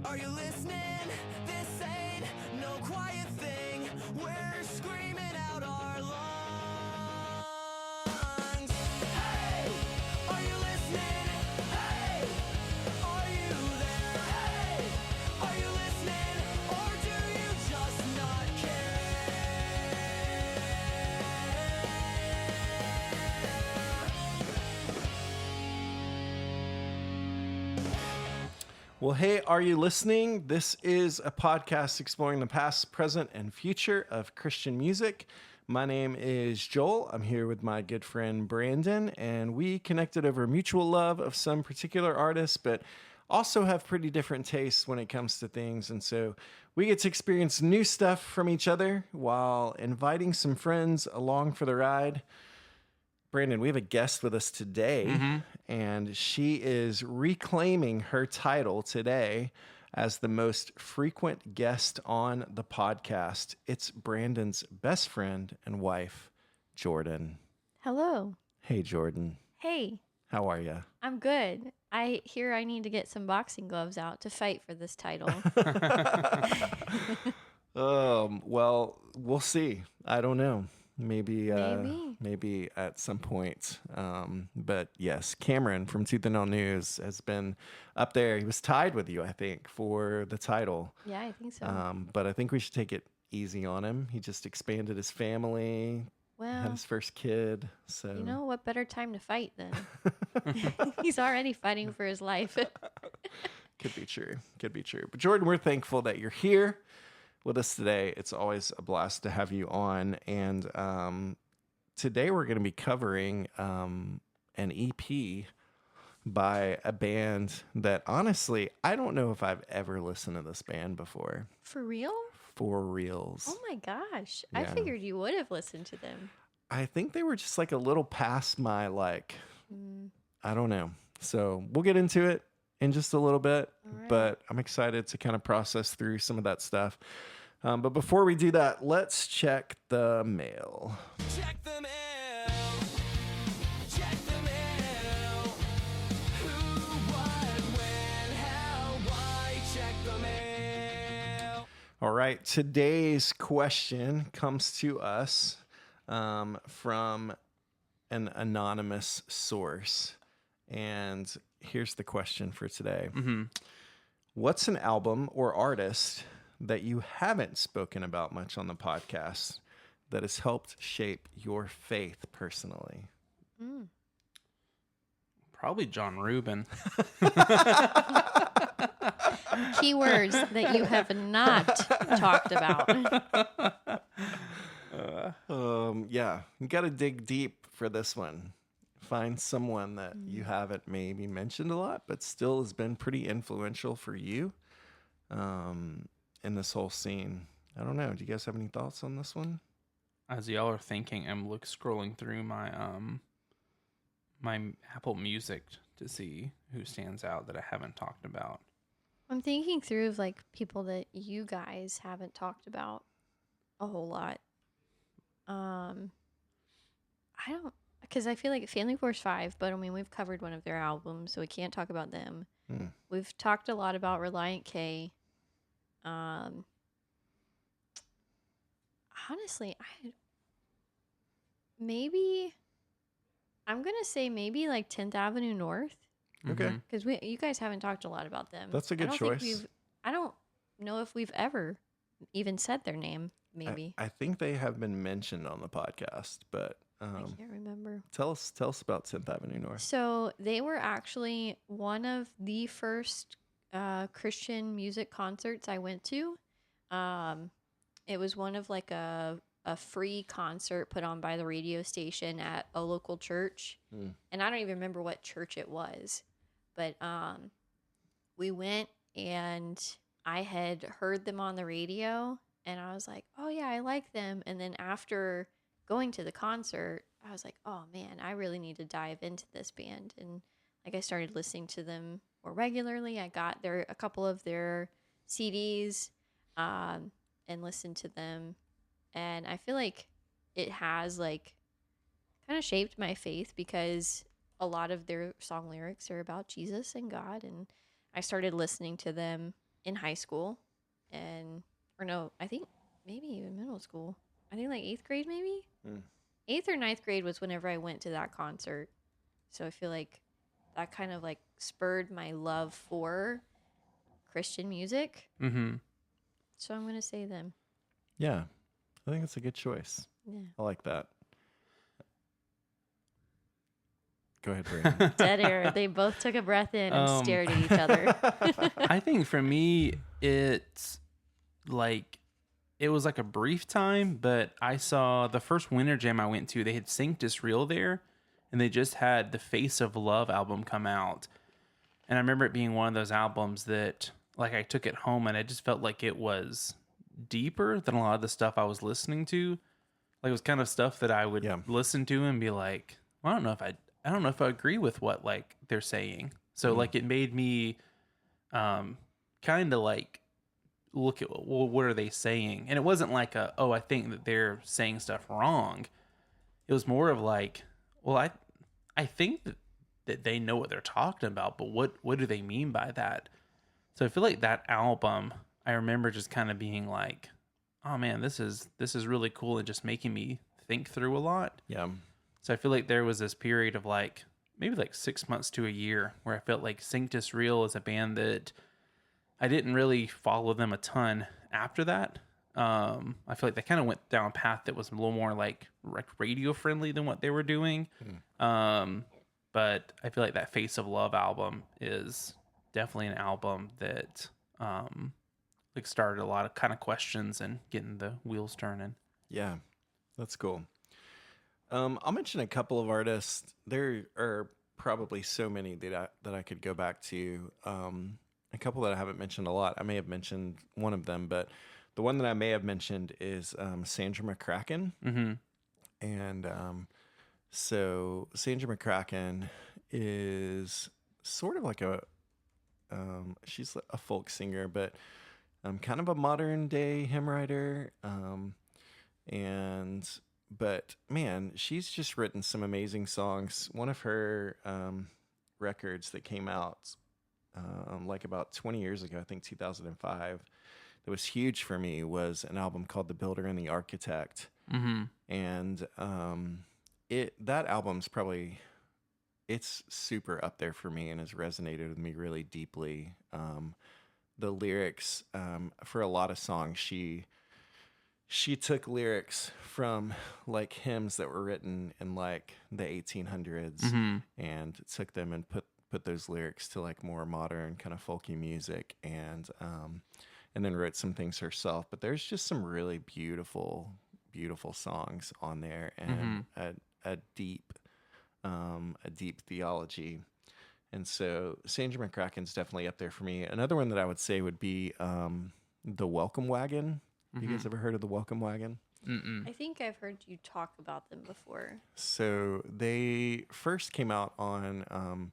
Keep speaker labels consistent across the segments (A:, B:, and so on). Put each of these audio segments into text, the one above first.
A: Are you listening? This ain't no quiet thing. We're screaming out our lungs. Hey, are you listening? Hey, are you there? Hey, are you listening? Or do you just not care?
B: Well, hey, are you listening? This is a podcast exploring the past, present, and future of Christian music. My name is Joel. I'm here with my good friend Brandon, and we connected over mutual love of some particular artists, but also have pretty different tastes when it comes to things. And so we get to experience new stuff from each other while inviting some friends along for the ride. Brandon, we have a guest with us today, and she is reclaiming her title today as the most frequent guest on the podcast. It's Brandon's best friend and wife, Jordan.
C: Hello.
B: Hey, Jordan.
C: Hey,
B: How are you?
C: I'm good. I hear I need to get some boxing gloves out to fight for this title.
B: Well, we'll see. I don't know. Maybe at some point. But yes, Cameron from Tooth and Nail News has been up there. He was tied with you, I think, for the title.
C: Yeah, I think so.
B: But I think we should take it easy on him. He just expanded his family, had
C: Well,
B: his first kid. So
C: you know what better time to fight than? He's already fighting for his life.
B: could be true. Could be true. But Jordan, we're thankful that you're here with us today. It's always a blast to have you on. And today we're going to be covering an EP by a band that honestly, I don't know if I've ever listened to this band before.
C: For real?
B: For reals.
C: Oh my gosh. I
B: Yeah.
C: figured you would have listened to them.
B: I think they were just like a little past my I don't know. So we'll get into it in just a little bit, but I'm excited to kind of process through some of that stuff. But before we do that, let's check the mail.
A: Check the mail. Check the mail. Who, what, when, how, why? Check the mail.
B: All right, today's question comes to us from an anonymous source. And here's the question for today. What's an album or artist that you haven't spoken about much on the podcast that has helped shape your faith personally?
D: Probably John Rubin.
C: Keywords that you have not talked about.
B: Yeah, you got to dig deep for this one. Find someone that you haven't maybe mentioned a lot, but still has been pretty influential for you in this whole scene. I don't know. Do you guys have any thoughts on this one?
D: As y'all are thinking, I'm scrolling through my my Apple Music to see who stands out that I haven't talked about.
C: I'm thinking through of like people that you guys haven't talked about a whole lot. I don't, because I feel like Family Force 5, but I mean, we've covered one of their albums, so we can't talk about them. We've talked a lot about Reliant K. Honestly, I'm going to say maybe like 10th Avenue North,
B: Okay.
C: because you guys haven't talked a lot about them.
B: That's a good choice.
C: I don't know if we've ever even said their name, maybe.
B: I think they have been mentioned on the podcast, but
C: I can't remember.
B: tell us about 10th Avenue North.
C: So they were actually one of the first Christian music concerts I went to. It was one of like a free concert put on by the radio station at a local church. And I don't even remember what church it was. But we went and I had heard them on the radio and I was like, oh yeah, I like them. And then after going to the concert, I was like, oh man, I really need to dive into this band. And like I started listening to them more regularly. I got a couple of their CDs and listened to them. And I feel like it has like kind of shaped my faith because a lot of their song lyrics are about Jesus and God. And I started listening to them in high school, and or no, I think maybe even middle school. I think like 8th grade, maybe.
B: Mm.
C: 8th or 9th grade was whenever I went to that concert. So I feel like that kind of like spurred my love for Christian music.
D: Mm-hmm.
C: So I'm gonna say them.
B: Yeah, I think it's a good choice.
C: Yeah.
B: I like that. Go ahead, Brandon.
C: Dead air. They both took a breath in and
D: Um,
C: stared at each other.
D: I think for me, it's like it was like a brief time, but I saw the first Winter Jam I went to. They had Sanctus Real there, and they just had the Face of Love album come out. And I remember it being one of those albums that, like, I took it home and I just felt like it was deeper than a lot of the stuff I was listening to. Like, it was kind of stuff that I would
B: Yeah.
D: listen to and be like, well, I don't know if I agree with what like they're saying. So like it made me kind of like look at, well, what are they saying? And it wasn't like I think that they're saying stuff wrong. It was more of like, well, I think that they know what they're talking about, but what do they mean by that? So I feel like that album, I remember just kind of being like, oh man, this is really cool and just making me think through a lot.
B: Yeah.
D: So I feel like there was this period of like maybe like 6 months to a year where I felt like Sanctus Real is a band that I didn't really follow them a ton after that. I feel like they kind of went down a path that was a little more like radio friendly than what they were doing. But I feel like that Face of Love album is definitely an album that like started a lot of kind of questions and getting the wheels turning.
B: Yeah, that's cool. I'll mention a couple of artists. There are probably so many that I could go back to. A couple that I haven't mentioned a lot. I may have mentioned one of them, but the one that I may have mentioned is Sandra McCracken.
D: Mm-hmm.
B: And so Sandra McCracken is sort of like she's a folk singer, but kind of a modern day hymn writer. But man, she's just written some amazing songs. One of her records that came out like about 20 years ago, I think 2005, that was huge for me was an album called The Builder and the Architect.
D: Mm-hmm.
B: And that album's probably, it's super up there for me and has resonated with me really deeply. The lyrics for a lot of songs, she took lyrics from like hymns that were written in like the 1800s
D: Mm-hmm.
B: and took them and put those lyrics to like more modern kind of folky music and then wrote some things herself. But there's just some really beautiful songs on there and a deep theology. And so Sandra McCracken's definitely up there for me. Another one that I would say would be the Welcome Wagon. You guys ever heard of the Welcome Wagon?
D: Mm-mm.
C: I think I've heard you talk about them before.
B: So they first came out on,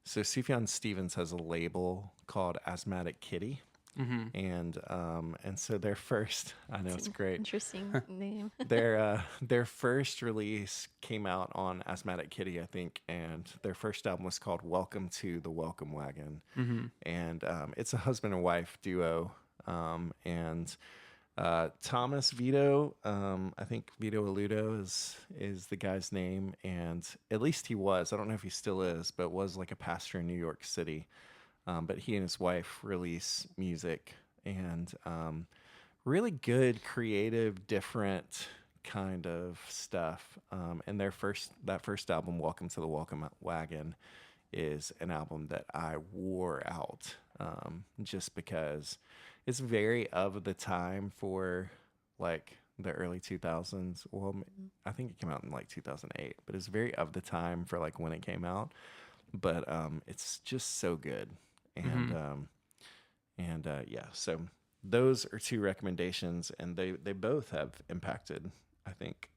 B: so Sufjan Stevens has a label called Asthmatic Kitty.
D: Mm-hmm.
B: And so their first, I know it's great.
C: Interesting name.
B: Their first release came out on Asthmatic Kitty, I think, and their first album was called Welcome to the Welcome Wagon.
D: Mm-hmm.
B: And it's a husband and wife duo. And Thomas Vito, I think Vito Aludo is the guy's name, and at least he was. I don't know if he still is, but was like a pastor in New York City. But he and his wife release music and really good, creative, different kind of stuff. And that first album, Welcome to the Welcome Wagon, is an album that I wore out just because it's very of the time for like the early 2000s. Well, I think it came out in like 2008, but it's very of the time for like when it came out. But it's just so good. And yeah, so those are two recommendations, and they both have impacted, I think,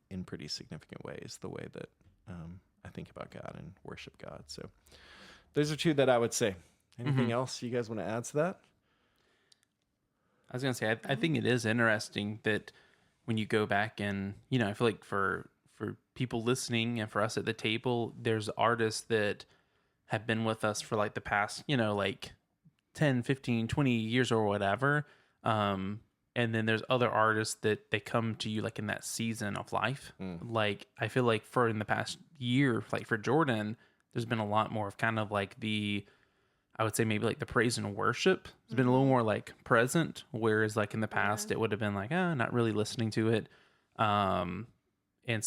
B: in pretty significant ways, the way that I think about God and worship God. So those are two that I would say. Anything else you guys want to add to that?
D: I was going to say, I think it is interesting that when you go back and, I feel like for people listening and for us at the table, there's artists that have been with us for like the past, like 10, 15, 20 years or whatever. And then there's other artists that they come to you like in that season of life. Like I feel like for in the past year, like for Jordan, there's been a lot more of kind of like I would say maybe like the praise and worship has been a little more like present, whereas like in the past it would have been like, not really listening to it. And I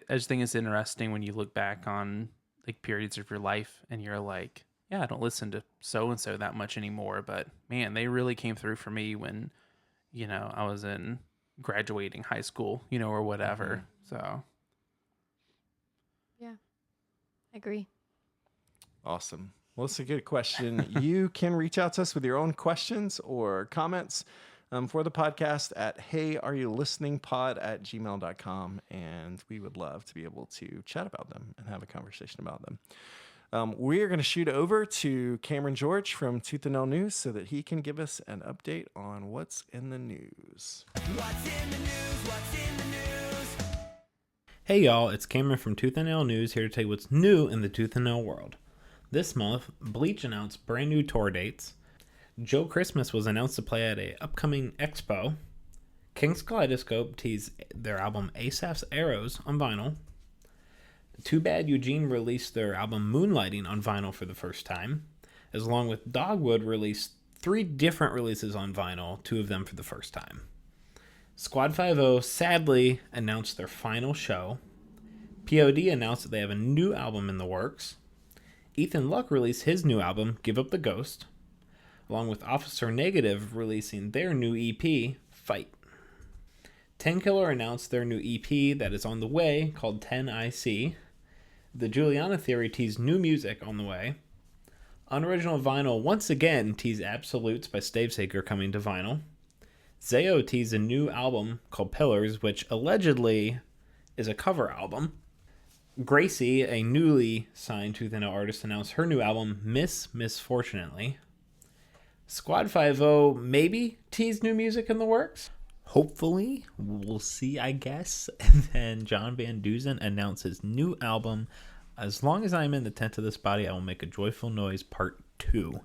D: just think it's interesting when you look back on like periods of your life and you're like, yeah, I don't listen to so-and-so that much anymore, but man, they really came through for me when, I was in graduating high school, or whatever. So.
C: Yeah, I agree.
B: Awesome. Well, it's a good question. You can reach out to us with your own questions or comments for the podcast at heyareyoullisteningpod@gmail.com, and we would love to be able to chat about them and have a conversation about them. We are going to shoot over to Cameron George from Tooth and Nail News so that he can give us an update on what's in the news.
A: What's in the news? What's in the news?
E: Hey y'all, it's Cameron from Tooth and Nail News here to tell you what's new in the tooth and nail world. This month, Bleach announced brand new tour dates. Joe Christmas was announced to play at a upcoming expo. King's Kaleidoscope teased their album Asaph's Arrows on vinyl. Too Bad Eugene released their album Moonlighting on vinyl for the first time, as along with Dogwood released 3 different releases on vinyl, 2 of them for the first time. Squad 5 sadly announced their final show. POD announced that they have a new album in the works. Ethan Luck released his new album, Give Up the Ghost, along with Officer Negative releasing their new EP, Fight. 10 Killer announced their new EP that is on the way, called 10IC. The Juliana Theory teased new music on the way. Unoriginal Vinyl once again teased Absolutes by Stavesacre coming to vinyl. Zayo teased a new album called Pillars, which allegedly is a cover album. Gracie, a newly signed Tooth and Nail artist, announced her new album, Misfortunately. Squad 5 maybe teased new music in the works. Hopefully, we'll see, I guess. And then John Van Dusen announced his new album, As Long as I'm in the Tent of This Body, I Will Make a Joyful Noise, Part 2.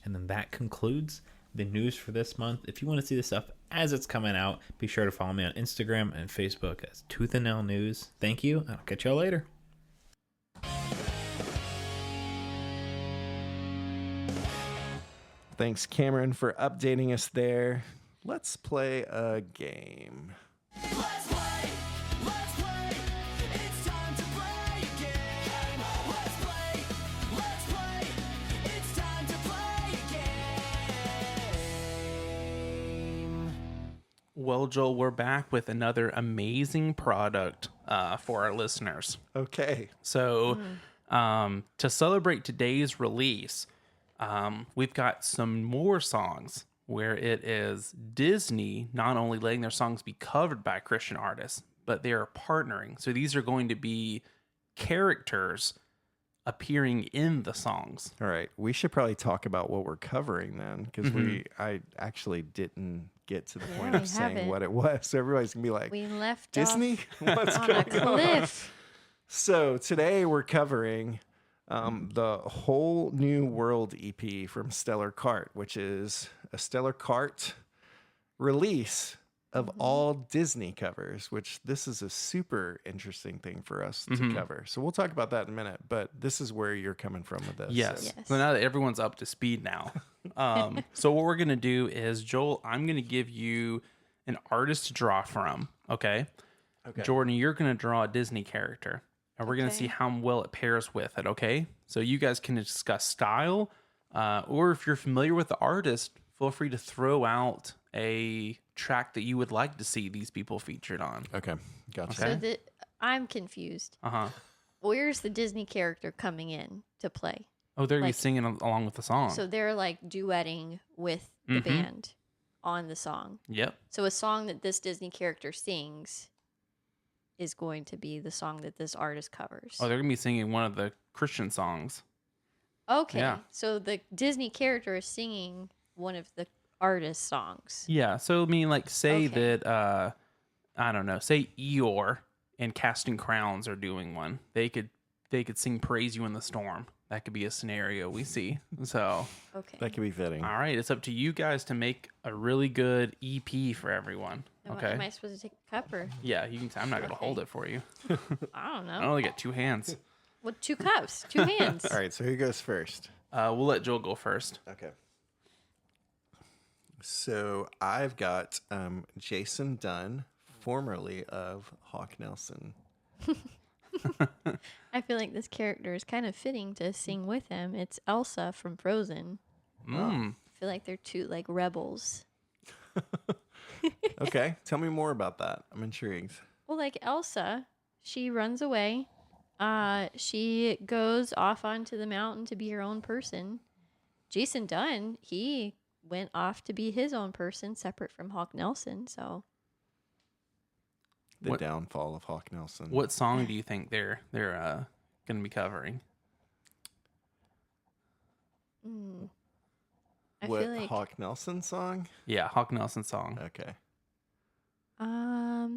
E: And then that concludes the news for this month. If you want to see this stuff as it's coming out, be sure to follow me on Instagram and Facebook as Tooth and Nail News. Thank you, and I'll catch y'all later.
B: Thanks, Cameron, for updating us there. Let's play a game.
A: Let's play. Let's play. It's time to play a game. Let's play. Let's play. It's time to play a game.
D: Well, Joel, we're back with another amazing product for our listeners.
B: Okay.
D: So, to celebrate today's release, we've got some more songs where it is Disney not only letting their songs be covered by Christian artists, but they are partnering. So these are going to be characters appearing in the songs.
B: All right. We should probably talk about what we're covering then, because I actually didn't get to the point
C: we
B: of saying
C: haven't.
B: what it was. So everybody's going to be like,
C: We left
B: Disney?
C: off
B: What's
C: on a
B: going on?
C: cliff.
B: So today we're covering the Whole New World EP from Stellar Kart, which is a Stellar Kart release of all Disney covers, which this is a super interesting thing for us to cover. So we'll talk about that in a minute, but this is where you're coming from with this.
D: Yes.
B: So-
C: Yes.
D: So now that everyone's up to speed now. So what we're going to do is, Joel, I'm going to give you an artist to draw from. Okay. Jordan, you're going to draw a Disney character. And we're going to
C: Okay.
D: see how well it pairs with it, okay? So you guys can discuss style, or if you're familiar with the artist, feel free to throw out a track that you would like to see these people featured on.
B: Okay. Gotcha.
C: So I'm confused.
D: Uh-huh.
C: Where's the Disney character coming in to play?
D: Oh, they're going to be
C: Like-
D: singing along with the song.
C: So they're like duetting with the band on the song.
D: Yep.
C: So a song that this Disney character sings is going to be the song that this artist covers.
D: Oh, they're going to be singing one of the Christian songs.
C: Okay.
D: yeah.
C: So the Disney character is singing one of the artist's songs.
D: Yeah. So, I mean, like, say
C: Okay.
D: that, I don't know, say Eeyore and Casting Crowns are doing one. They could sing Praise You in the Storm. that could be a scenario we see. So,
C: Okay.
B: That could be fitting.
D: all right, it's up to you guys to make a really good EP for everyone. Okay.
C: Am I supposed to take a cup or?
D: Yeah, you can. I'm not gonna
C: Okay.
D: hold it for you.
C: I don't
D: I
C: know.
D: only got 2 hands.
C: Well, 2 cups, 2 hands.
B: All right, so who goes first?
D: We'll let Joel go first.
B: Okay. So I've got Jason Dunn, formerly of Hawk Nelson.
C: I feel like this character is kind of fitting to sing with him. It's Elsa from Frozen.
D: Mm.
C: I feel like they're 2 like rebels.
B: Okay, tell me more about that. I'm intrigued.
C: Well, like Elsa, she runs away. She goes off onto the mountain to be her own person. Jason Dunn, he went off to be his own person, separate from Hawk Nelson. So
B: The
D: What-
B: downfall of Hawk Nelson.
D: What song do you think they're gonna be covering?
C: I
B: What
C: feel like
B: Hawk Nelson song?
D: Yeah, Hawk Nelson song.
B: Okay.
D: I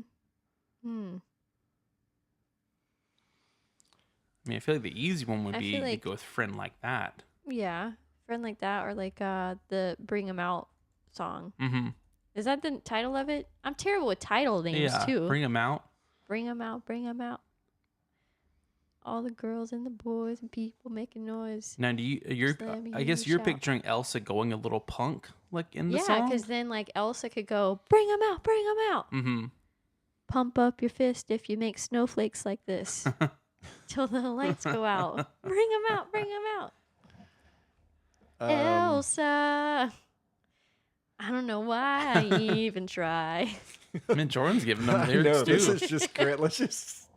D: mean, I feel like the easy one would
C: I
D: be
C: feel
D: to
C: like-
D: go with "Friend Like That."
C: yeah, friend like that, or like the Bring 'Em Out song.
D: Mm-hmm.
C: Is that the title of it? I'm terrible with title names
D: Yeah,
C: too.
D: bring them out.
C: Bring 'em out, bring 'em out. All the girls and the boys and people making noise.
D: Now, you're?
C: Just let me
D: I
C: hear
D: guess
C: you
D: you're
C: shout.
D: picturing Elsa going a little punk, like in the
C: Yeah,
D: song.
C: because then like Elsa could go, bring 'em out, bring 'em out.
D: Mm-hmm.
C: Pump up your fist if you make snowflakes like this. Till the lights go out. Bring 'em out, bring 'em out. Elsa. I don't know why I even try.
D: I mean, Jordan's giving them
B: I
D: lyrics
B: know,
D: too.
B: this is just great. Let's just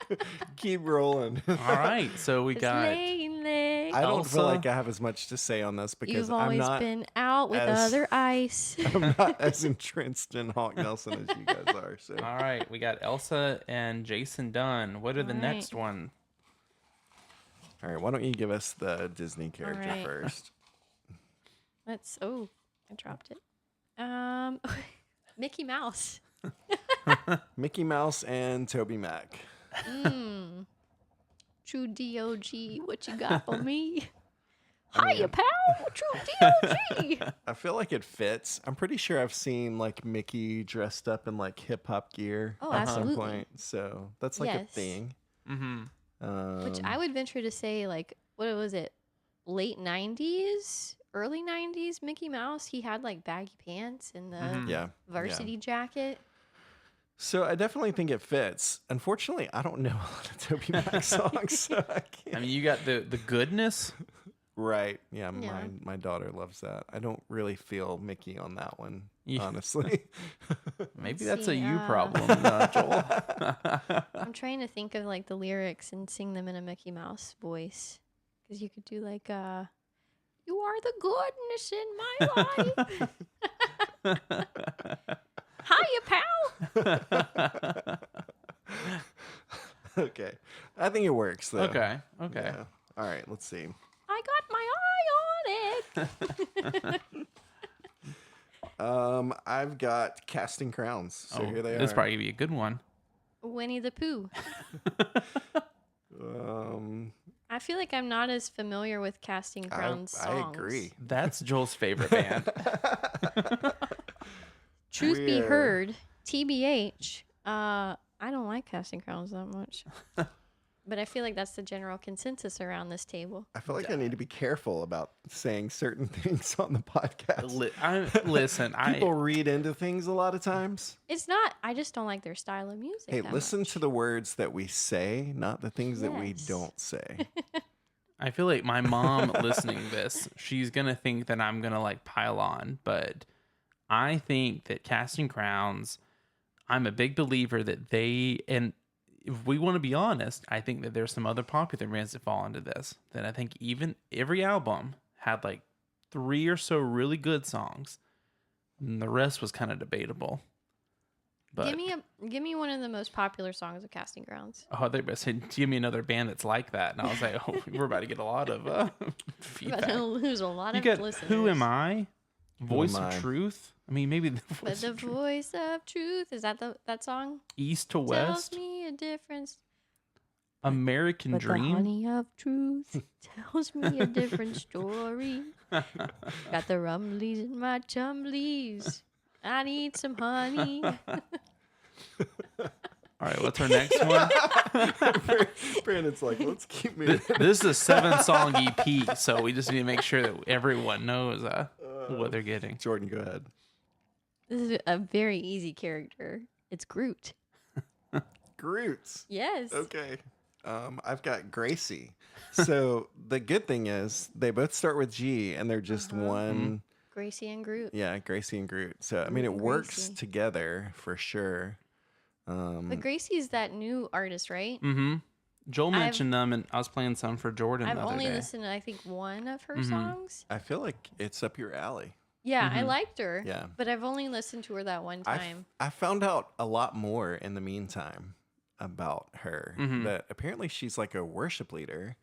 B: keep rolling.
D: All right, so we
C: It's
D: got.
C: laying leg.
B: I don't feel
D: Elsa.
B: like I have as much to say on this because
C: You've
B: I'm
C: always
B: not
C: been out with
B: as-
C: other ice.
B: I'm not as entrenched in Hawk Nelson as you guys are. So
D: All right, we got Elsa and Jason Dunn. What are the
C: All
D: next
C: right.
D: one?
B: all right, why don't you give us the Disney character
C: right.
B: first?
C: Let's. Oh, I dropped it. Mickey Mouse.
B: Mickey Mouse and Toby Mac.
C: True DOG. What you got for me? Hiya, pal. True DOG.
B: I feel like it fits. I'm pretty sure I've seen like Mickey dressed up in like hip hop gear
C: Oh,
B: at some
C: absolutely.
B: point. So that's like a
C: Yes.
B: thing.
D: Mm-hmm.
C: Which I would venture to say, like, what was it? Late 90s? Early 90s? Mickey Mouse? He had like baggy pants and the
D: Mhm.
B: Yeah.
C: varsity jacket.
B: So I definitely think it fits. Unfortunately, I don't know a lot of Toby Mac songs, so I can't.
D: I mean, you got the goodness.
B: Right. Yeah,
C: Yeah.
B: my daughter loves that. I don't really feel Mickey on that one,
D: Yeah.
B: honestly.
D: Maybe
C: Let's
D: that's a
C: see,
D: you
C: uh,
D: problem, Joel.
C: I'm trying to think of like the lyrics and sing them in a Mickey Mouse voice. Because you could do like, you are the goodness in my life. Hiya, pal.
B: Okay. I think it works, though.
D: Okay.
B: Yeah. All right, let's see.
C: I got my eye on it.
B: I've got Casting Crowns. So here they
D: this
B: are.
D: probably be a good one.
C: Winnie the Pooh.
B: Um,
C: I feel like I'm not as familiar with Casting Crowns
B: I
C: songs.
B: agree.
D: That's Joel's favorite band.
C: Truth be
B: We're-
C: heard, TBH, I don't like Casting Crowns that much. But I feel like that's the general consensus around this table.
B: I feel like I need to be careful about saying certain things on the podcast.
D: Listen,
B: People read into things a lot of times.
C: It's not, I just don't like their style of music.
B: Hey,
C: that
B: listen
C: much.
B: to the words that we say, not the things that we
C: Yes.
B: don't say.
D: I feel like my mom listening to this, she's gonna think that I'm gonna like pile on, but I think that Casting Crowns, I'm a big believer that and if we want to be honest, I think that there's some other popular bands that fall into this. That I think even every album had like 3 or so really good songs, and the rest was kind of debatable. But
C: give me one of the most popular songs of Casting Grounds.
D: oh, they said, give me another band that's like that, and I was like, oh, we're about to get a lot of
C: We're about
D: feedback.
C: to lose a lot
D: You
C: of
D: got
C: listeners.
D: Who Am I? Voice
B: Am
D: of
B: I?
D: Truth. I mean, maybe the
C: But
D: voice
C: the
D: of truth.
C: voice of truth, is that that song?
D: East to
C: Tells
D: West.
C: me a difference.
D: American
C: But the
D: Dream.
C: honey of truth tells me a different story. Got the rumblies in my tumblies. I need some honey.
D: All right, what's our next one?
B: Brandon's like, let's keep moving.
D: This is a 7-song EP, so we just need to make sure that everyone knows what they're getting.
B: Jordan, go ahead.
C: This is a very easy character. It's Groot.
B: Groot.
C: Yes.
B: Okay. I've got Gracie. So the good thing is they both start with G and they're just one.
C: Gracie and Groot.
B: Yeah, Gracie and Groot. So, I mean,
C: Groot
B: it
C: and
B: works
C: Gracie.
B: together for sure.
C: But Gracie's that new artist, right?
D: Mm-hmm. Joel mentioned them, and I was playing some for Jordan
C: I've
D: the other
C: only
D: day.
C: listened to, I think, one of her songs.
B: I feel like it's up your alley.
C: Yeah, I liked her.
B: Yeah.
C: But I've only listened to her that one time.
B: I found out a lot more in the meantime about her. That apparently she's like a worship leader.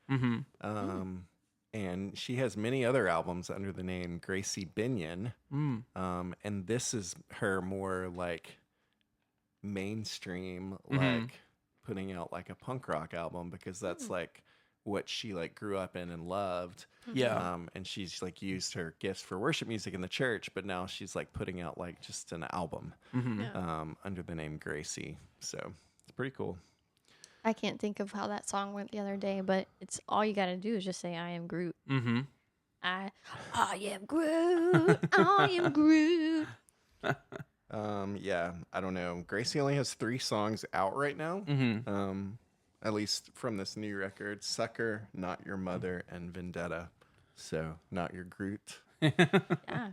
B: And she has many other albums under the name Gracie Binion. And this is her more like mainstream, like putting out like a punk rock album because that's like what she like grew up in and loved.
D: Yeah.
B: And she's like used her gifts for worship music in the church, but now she's like putting out like just an album under the name Gracie. So it's pretty cool.
C: I can't think of how that song went the other day, but it's all you got to do is just say, I am Groot.
D: Mm-hmm.
C: I am Groot. I am Groot.
B: Yeah, I don't know. Gracie only has 3 songs out right now. At least from this new record: Sucker, Not Your Mother, and Vendetta. So not your Groot.
C: Yeah,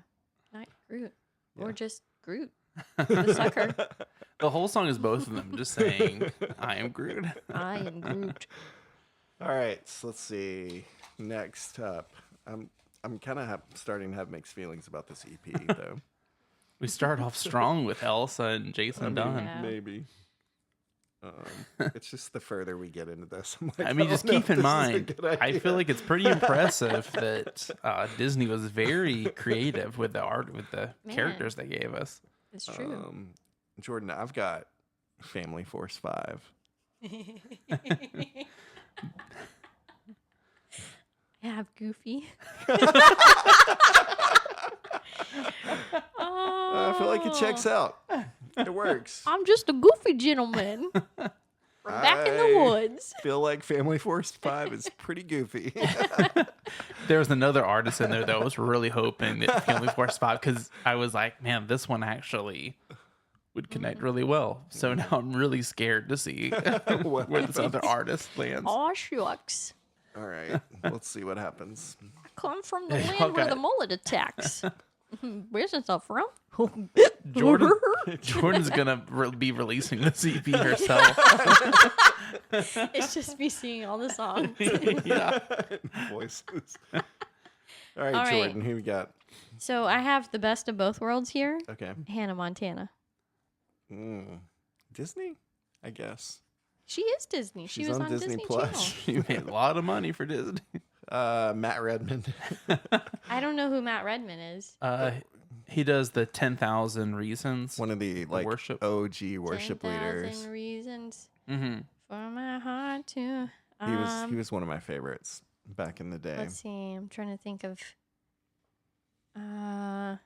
C: not Groot. Or just Groot, the sucker.
D: The whole song is both of them just saying, I am Groot.
C: I am Groot.
B: All right, so let's see. Next up, I'm kind of starting to have mixed feelings about this EP though.
D: We start off strong with Elsa and Jason Dunn.
C: Yeah.
B: Maybe. It's just the further we get into this, I'm like,
D: I mean,
B: don't
D: just
B: know
D: keep
B: if
D: in
B: this is a
D: mind,
B: good
D: I
B: idea.
D: feel like it's pretty impressive that Disney was very creative with the art, with the
C: Man.
D: characters they gave us.
C: It's true.
B: Jordan, I've got Family Force 5.
C: Have Goofy.
B: I feel like it checks out. It works.
C: I'm just a goofy gentleman from back in the woods.
B: Feel like Family Force 5 is pretty goofy.
D: There was another artist in there that I was really hoping that Family Force 5, because I was like, man, this one actually would connect really well. So now I'm really scared to see where this other artist lands.
C: Aw, shucks.
B: All right, let's see what happens.
C: I come from the
D: Hey,
C: land where
D: okay.
C: the mullet attacks. Where's this stuff from?
D: Jordan's gonna be releasing this EP herself.
C: It's just me singing all the songs.
D: Yeah.
B: Voices. All right,
C: All right.
B: Jordan, who we got?
C: So I have the best of both worlds here.
B: Okay.
C: Hannah Montana.
B: Disney, I guess.
C: She is Disney. She
B: She's
C: was
B: on
C: on
B: Disney
C: Disney
B: Plus.
C: Channel.
D: You made a lot of money for Disney.
B: Matt Redmond.
C: I don't know who Matt Redman is.
D: He does the 10,000 Reasons.
B: One of the like
D: worship.
B: OG worship
C: 10,000
B: leaders.
C: reasons
D: Mm-hmm.
C: for my heart to.
B: He was one of my favorites back in the day.
C: Let's see. I'm trying to think of. I'm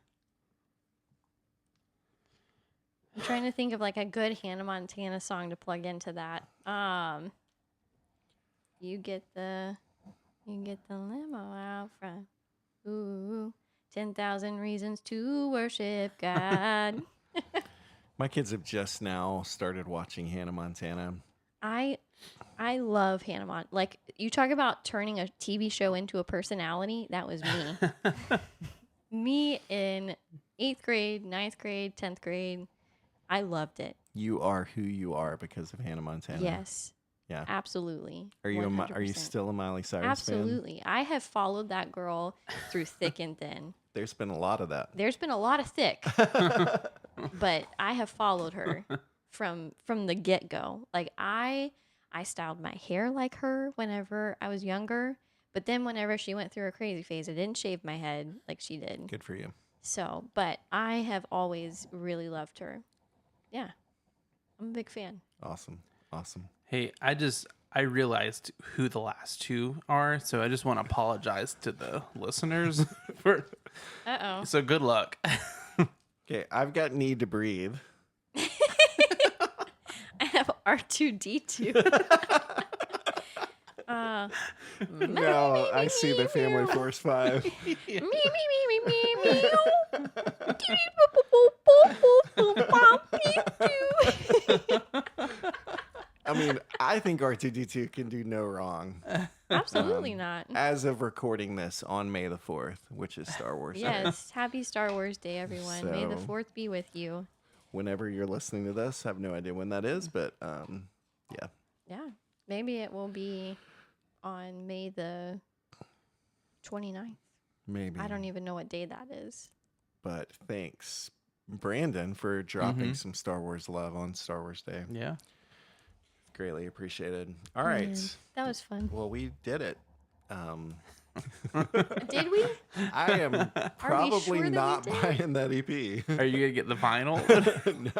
C: trying to think of like a good Hannah Montana song to plug into that. You get the limo out front. Ooh, 10,000 reasons to worship God.
B: My kids have just now started watching Hannah Montana.
C: I love Hannah Montana. Like, you talk about turning a TV show into a personality. That was me. Me in 8th grade, 9th grade, 10th grade. I loved it.
B: You are who you are because of Hannah Montana.
C: Yes.
B: Yeah.
C: Absolutely.
B: Are you
C: 100%.
B: still a Miley Cyrus fan?
C: Absolutely. I have followed that girl through thick and thin.
B: There's been a lot of that.
C: There's been a lot of thick, but I have followed her from the get-go. Like, I styled my hair like her whenever I was younger, but then whenever she went through her crazy phase, I didn't shave my head like she did.
B: Good for you.
C: So, but I have always really loved her. Yeah. I'm a big fan.
B: Awesome.
D: Hey, I realized who the last two are, so I just want to apologize to the listeners for.
C: Uh-oh.
D: So good luck.
B: Okay, I've got Need to Breathe.
C: I have R2D2.
B: No, I see the Family Force 5.
C: Me, me, me, me, me,
B: I mean, I think R2D2 can do no wrong.
C: Absolutely not.
B: As of recording this on May the 4th, which is Star Wars Day.
C: Yes, happy Star Wars Day, everyone. May the
B: So-
C: 4th be with you.
B: Whenever you're listening to this, I have no idea when that is, but yeah.
C: Yeah, maybe it will be on May the 29th.
B: Maybe.
C: I don't even know what day that is.
B: But thanks, Brandon, for dropping some Star Wars love on Star Wars Day.
D: Yeah.
B: Greatly appreciated. All right.
C: That was fun.
B: Well, we did it.
C: Did we?
B: I am probably
C: sure that we
B: not
C: did?
B: buying that EP.
D: Are you gonna get the vinyl?
B: No.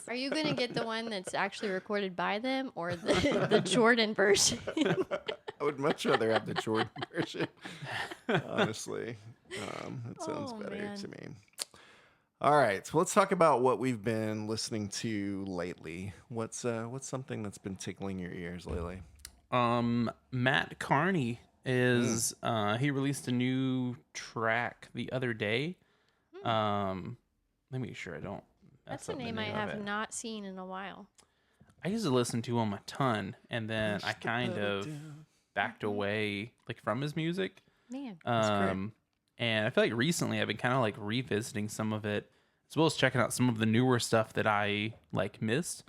C: Are you going to get the one that's actually recorded by them or the Jordan version?
B: I would much rather have the Jordan version. Honestly, it sounds
C: Oh,
B: better
C: man.
B: to me. All right, so let's talk about what we've been listening to lately. What's something that's been tickling your ears lately?
D: Matt Carney is he released a new track the other day. Let me make sure I don't.
C: That's
D: mess
C: a
D: up the
C: name I
D: of
C: have
D: it.
C: not seen in a while.
D: I used to listen to him a ton, and then I kind of backed away like from his music.
C: Man.
D: And I feel like recently I've been kind of like revisiting some of it, as well as checking out some of the newer stuff that I like missed.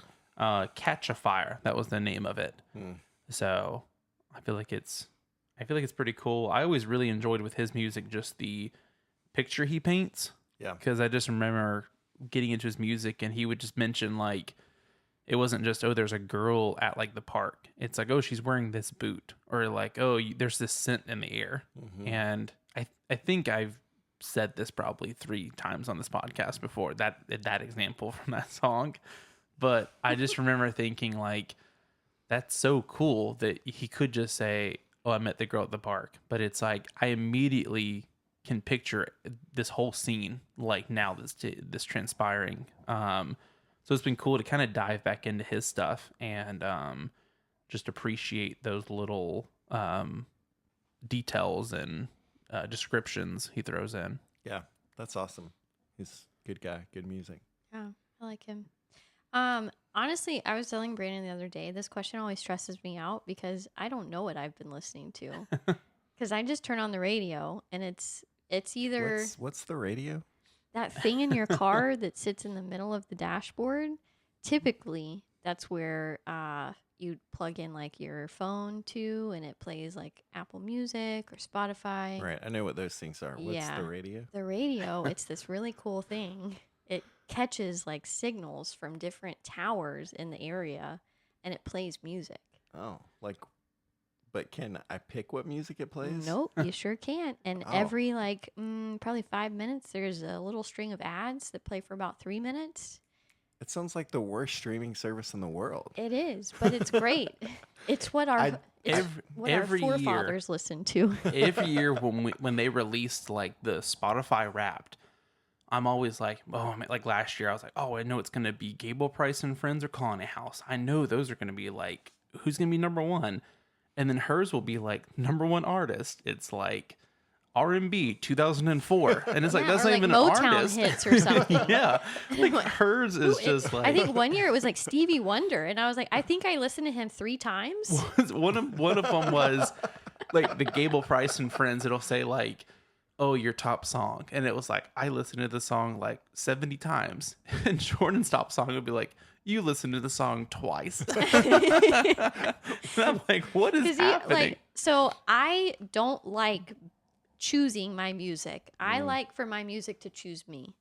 D: Catch a Fire, that was the name of it. So I feel like it's pretty cool. I always really enjoyed with his music just the picture he paints.
B: Yeah.
D: Because I just remember getting into his music and he would just mention like it wasn't just, oh, there's a girl at like the park. It's like, oh, she's wearing this boot, or like, oh, there's this scent in the air. And I think I've said this probably 3 times on this podcast before, that example from that song. But I just remember thinking like, that's so cool that he could just say, oh, I met the girl at the park. But it's like, I immediately can picture this whole scene like now this transpiring. So it's been cool to kind of dive back into his stuff and just appreciate those little details and descriptions he throws in.
B: Yeah, that's awesome. He's a good guy, good music.
C: Yeah, I like him. Honestly, I was telling Brandon the other day, this question always stresses me out because I don't know what I've been listening to. Because I just turn on the radio and it's either
B: What's the radio?
C: that thing in your car that sits in the middle of the dashboard. Typically, that's where you plug in like your phone to, and it plays like Apple Music or Spotify.
B: Right, I know what those things are. What's
C: Yeah.
B: the radio?
C: The radio, it's this really cool thing. It catches like signals from different towers in the area, and it plays music.
B: Oh, but can I pick what music it plays?
C: Nope, you sure can't. And
B: Oh.
C: every like probably 5 minutes, there's a little string of ads that play for about 3 minutes.
B: It sounds like the worst streaming service in the world.
C: It is, but it's great. It's what our
D: every year-
C: forefathers listened to.
D: Every year when they released like the Spotify Wrapped, I'm always like, oh, like last year I was like, oh, I know it's gonna be Gable Price and Friends or Calling a House. I know those are gonna be like, who's gonna be number one, and then hers will be like number one artist. It's like R&B 2004, and it's like
C: Yeah,
D: that's
C: or
D: not
C: like
D: even
C: Motown
D: an artist
C: hits or something.
D: Yeah, like hers is just like
C: I think one year it was like Stevie Wonder, and I was like, I think I listened to him 3 times.
D: one of them was like the Gable Price and Friends. It'll say like, oh, your top song, and it was like I listened to the song like 70 times, and Jordan's top song would be like, you listened to the song twice. And I'm like, what is happening?
C: So I don't like choosing my music. I like for my music to choose me.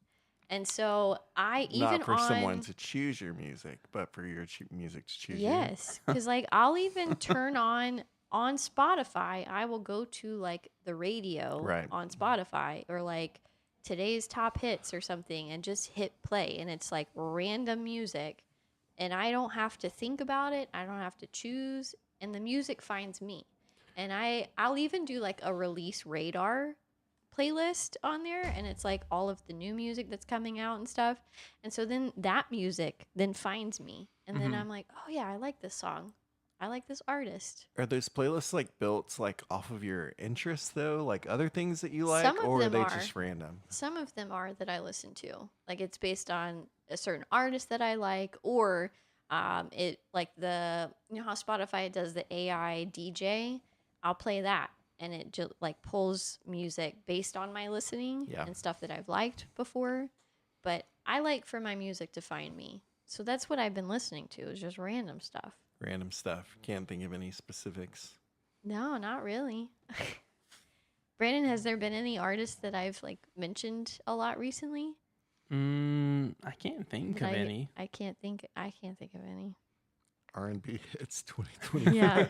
C: And so I even
B: Not for
C: on
B: someone to choose your music, but for your music to choose you.
C: yes, because like I'll even turn on Spotify. I will go to like the radio
B: Right.
C: on Spotify or like today's top hits or something and just hit play, and it's like random music, and I don't have to think about it. I don't have to choose. and the music finds me. And I'll even do like a release radar playlist on there, and it's like all of the new music that's coming out and stuff. And so then that music then finds me, and then I'm like, oh yeah, I like this song, I like this artist.
B: Are those playlists like built like off of your interests though, like other things that you like,
C: Some of
B: or are
C: them
B: they
C: are.
B: just random?
C: Some of them are that I listen to, like it's based on a certain artist that I like, or it like the, you know how Spotify does the AI DJ. I'll play that, and it just like pulls music based on my listening
B: Yeah.
C: and stuff that I've liked before. But I like for my music to find me, so that's what I've been listening to, is just random stuff.
B: Random stuff. Can't think of any specifics.
C: No, not really. Brandon, has there been any artists that I've like mentioned a lot recently?
D: I can't think
C: That
D: of any.
C: I can't think of any.
B: R&B hits 2020.
C: Yeah.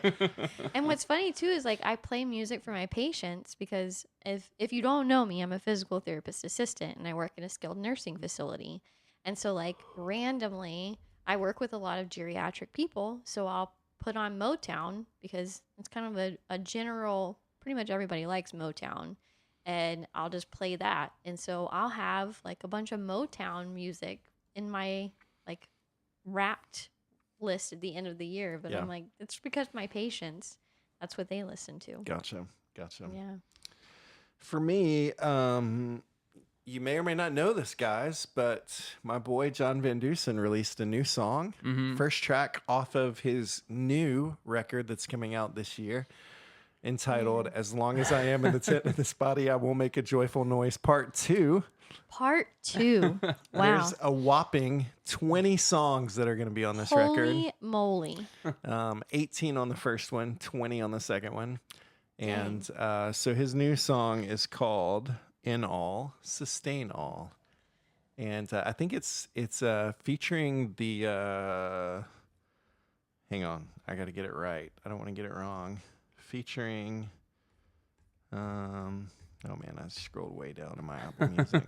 C: And what's funny too is like I play music for my patients, because if you don't know me, I'm a physical therapist assistant and I work in a skilled nursing facility. And so like randomly I work with a lot of geriatric people, so I'll put on Motown because it's kind of a general, pretty much everybody likes Motown, and I'll just play that. And so I'll have like a bunch of Motown music in my like wrapped list at the end of the year, but
B: Yeah.
C: I'm like, it's because my patients, that's what they listen to.
B: Gotcha.
C: Yeah.
B: For me, you may or may not know this, guys, but my boy John Van Dusen released a new song, first track off of his new record that's coming out this year, entitled "As Long as I Am in the Tent of This Body, I Will Make a Joyful Noise" Part 2.
C: Part 2. Wow.
B: There's a whopping 20 songs that are going to be on this record.
C: Holy moly.
B: 18 on the first one, 20 on the second one. And so his new song is called "In All, Sustain All." And I think it's featuring the hang on, I got to get it right. I don't want to get it wrong. Featuring oh man, I scrolled way down in my Apple Music.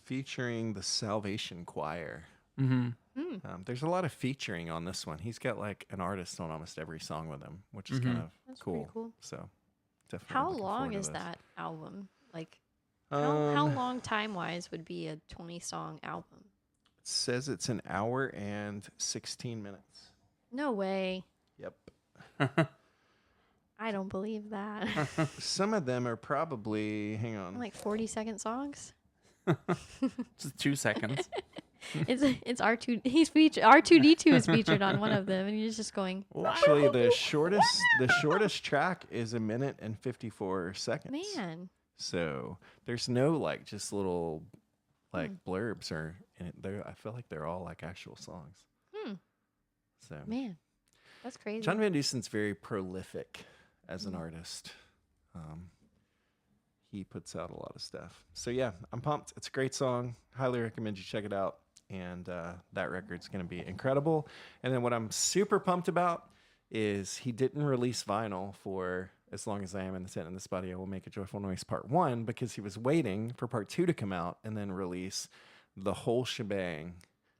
B: Featuring the Salvation Choir. There's a lot of featuring on this one. He's got like an artist on almost every song with him, which is kind of
C: That's
B: cool.
C: pretty cool.
B: So definitely.
C: How
B: looking
C: long
B: forward to
C: is
B: this.
C: that album? Like how
B: Um,
C: long time wise would be a 20 song album?
B: It says it's an hour and 16 minutes.
C: No way.
B: Yep.
C: I don't believe that.
B: Some of them are probably, hang on.
C: Like 40-second songs.
D: Just 2 seconds.
C: It's R2. R2D2 is featured on one of them, and he's just going,
B: Actually, the shortest track is 1 minute and 54 seconds.
C: man.
B: So there's no like just little like blurbs or in it. I feel like they're all like actual songs. So
C: Man, that's crazy.
B: John Van Dusen's very prolific as an artist. He puts out a lot of stuff. So yeah, I'm pumped. It's a great song. Highly recommend you check it out. And that record's going to be incredible. And then what I'm super pumped about is he didn't release vinyl for "As Long as I Am in the Tent in This Body, I Will Make a Joyful Noise" Part 1, because he was waiting for Part 2 to come out and then release the whole shebang,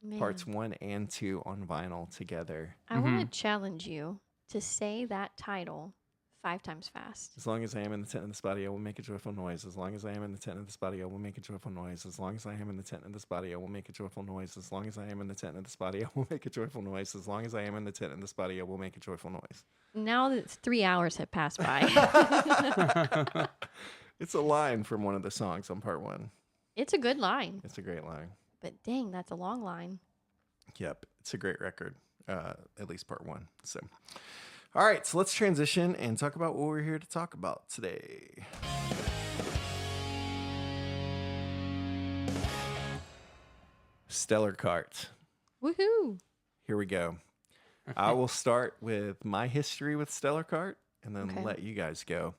C: Man.
B: Parts 1 and 2 on vinyl together.
C: I want to challenge you to say that title 5 times fast.
B: As long as I am in the tent of this body, I will make a joyful noise. As long as I am in the tent of this body, I will make a joyful noise. As long as I am in the tent of this body, I will make a joyful noise. As long as I am in the tent of this body, I will make a joyful noise. As long as I am in the tent of this body, I will make a joyful noise.
C: Now that 3 hours have passed by,
B: It's a line from one of the songs on Part 1.
C: it's a good line.
B: It's a great line.
C: But dang, that's a long line.
B: Yep, it's a great record, at least Part 1. So, all right, so let's transition and talk about what we're here to talk about today. Stellar Kart.
C: Woohoo!
B: Here we go. I will start with my history with Stellar Kart and then
C: Okay.
B: let you guys go.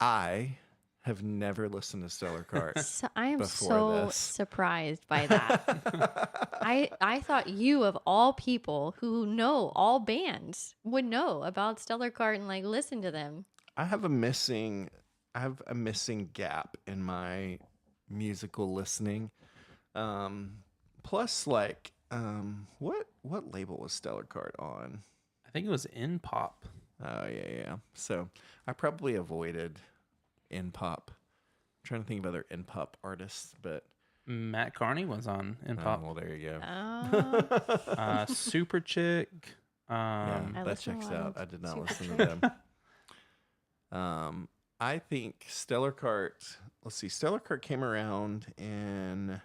B: I have never listened to Stellar Kart.
C: So I am
B: Before
C: so
B: this.
C: surprised by that. I thought you, of all people who know all bands, would know about Stellar Kart and like listen to them.
B: I have a missing gap in my musical listening. Plus, like, what what label was Stellar Kart on?
D: I think it was in pop.
B: Oh yeah. So I probably avoided in pop. I'm trying to think of other in pop artists, but
D: Matt Carney was on in pop.
B: well, there you go.
D: Super Chick.
B: Yeah,
C: I
B: that
C: listen to a
B: checks
C: lot
B: out.
C: of
B: I did not
C: Super
B: listen to
C: Chick.
B: them. I think Stellar Kart. Let's see. Stellar Kart came around in.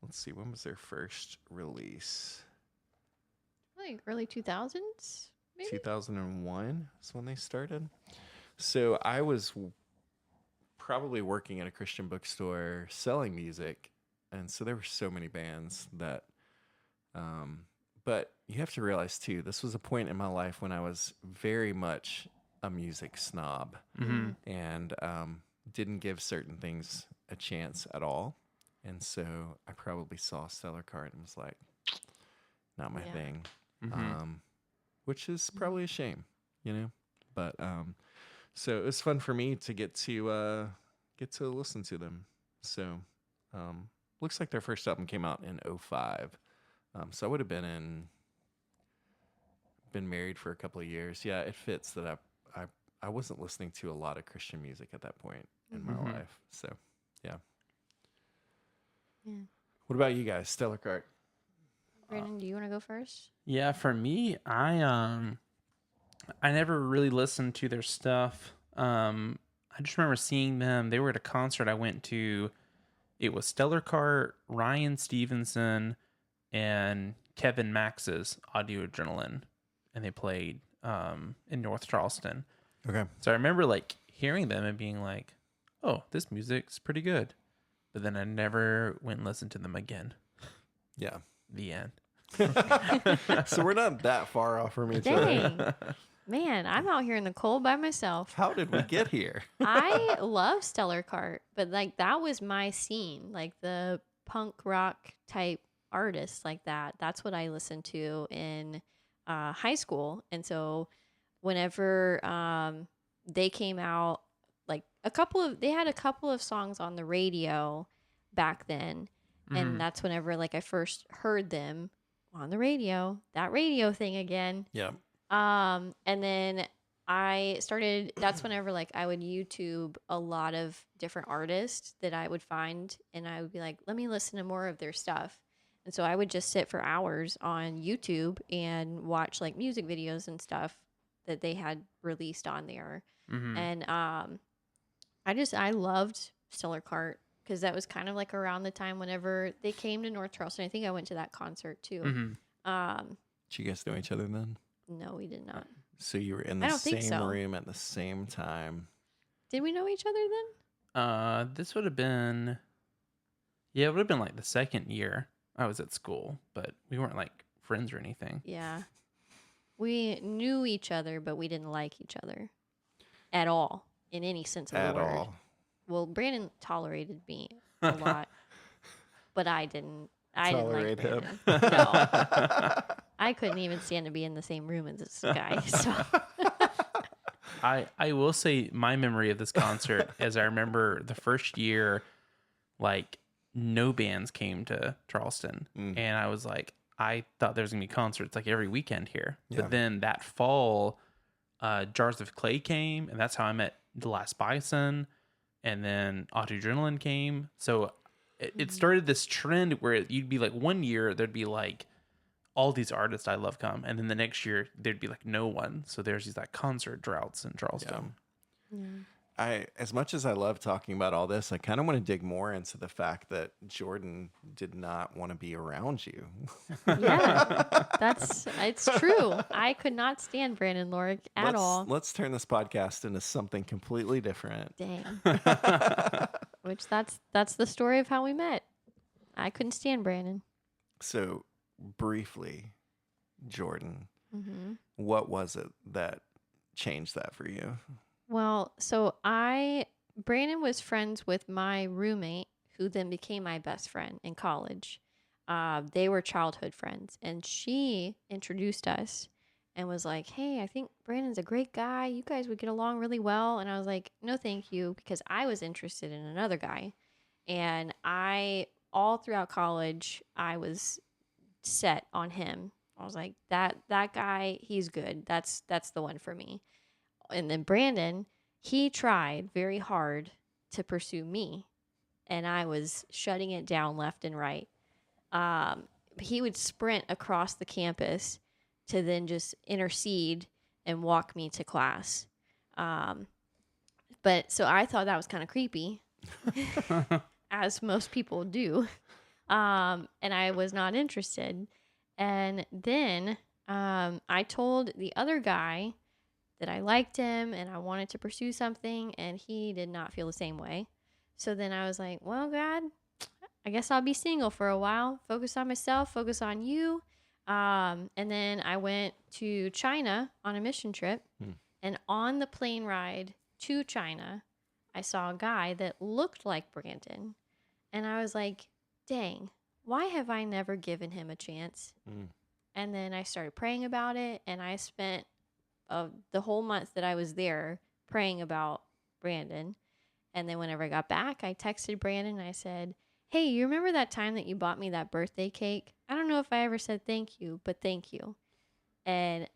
B: Let's see. When was their first release?
C: Like early 2000s, maybe?
B: 2001 is when they started. So I was probably working at a Christian bookstore selling music, and so there were so many bands that. But you have to realize too, this was a point in my life when I was very much a music snob and didn't give certain things a chance at all. And so I probably saw Stellar Kart and was like, not my
C: Yeah.
B: thing, which is probably a shame, you know. But so it was fun for me to get to listen to them. So looks like their first album came out in 2005. So I would have been married for a couple of years. Yeah, it fits that I wasn't listening to a lot of Christian music at that point in my life. So yeah.
C: Yeah.
B: What about you guys? Stellar Kart.
C: Brandon, do you want to go first?
D: Yeah, for me, I never really listened to their stuff. I just remember seeing them. They were at a concert I went to. It was Stellar Kart, Ryan Stevenson, and Kevin Max's Audio Adrenaline, and they played in North Charleston.
B: Okay.
D: So I remember like hearing them and being like, "Oh, this music's pretty good," but then I never went and listened to them again.
B: Yeah.
D: The end.
B: So we're not that far off from each other.
C: Dang. Man, I'm out here in the cold by myself.
B: How did we get here?
C: I love Stellar Kart, but like that was my scene, like the punk rock type artists like that. That's what I listened to in high school. And so whenever they came out, like they had a couple of songs on the radio back then. And that's whenever like I first heard them on the radio, that radio thing again.
B: Yeah.
C: And then that's whenever like I would YouTube a lot of different artists that I would find, and I would be like, let me listen to more of their stuff. And so I would just sit for hours on YouTube and watch like music videos and stuff that they had released on there. And I loved Stellar Kart because that was kind of like around the time whenever they came to North Charleston. I think I went to that concert too.
B: Did you guys know each other then?
C: No, we did not.
B: So you were in
C: I
B: the
C: don't think
B: same
C: so.
B: room at the same time.
C: Did we know each other then?
D: This would have been, yeah, it would have been like the second year I was at school, but we weren't like friends or anything.
C: Yeah. We knew each other, but we didn't like each other at all, in any sense of
B: At
C: the word.
B: all.
C: Well, Brandon tolerated me a lot, but I didn't. I
B: Tolerate
C: didn't
B: him.
C: like Brandon. No. I couldn't even stand to be in the same room as this guy. So
D: I will say my memory of this concert is I remember the first year, like no bands came to Charleston, and I was like, I thought there was gonna be concerts like every weekend here.
B: Yeah.
D: But then that fall, Jars of Clay came, and that's how I met The Last Bison, and then Auto Adrenaline came. So it started this trend where you'd be like, one year there'd be like all these artists I love come, and then the next year there'd be like no one. So there's these like concert droughts in Charleston.
B: As much as I love talking about all this, I kind of want to dig more into the fact that Jordan did not want to be around you.
C: yeah, it's true. I could not stand Brandon Lorick at all.
B: Let's turn this podcast into something completely different.
C: Dang. Which that's the story of how we met. I couldn't stand Brandon.
B: So, briefly, Jordan, what was it that changed that for you?
C: Well, so Brandon was friends with my roommate, who then became my best friend in college. They were childhood friends, and she introduced us and was like, hey, I think Brandon's a great guy. You guys would get along really well. And I was like, no, thank you, because I was interested in another guy. And all throughout college, I was set on him. I was like, that guy, he's good. That's the one for me. And then Brandon, he tried very hard to pursue me, and I was shutting it down left and right. He would sprint across the campus to then just intercede and walk me to class. But so I thought that was kind of creepy, as most people do. And I was not interested. And then I told the other guy that I liked him and I wanted to pursue something, and he did not feel the same way. So then I was like, well, God, I guess I'll be single for a while, focus on myself, focus on you. And then I went to China on a mission trip. And on the plane ride to China, I saw a guy that looked like Brandon. And I was like, dang, why have I never given him a chance? And then I started praying about it, and I spent the whole month that I was there praying about Brandon. And then whenever I got back, I texted Brandon and I said, hey, you remember that time that you bought me that birthday cake? I don't know if I ever said thank you, but thank you. And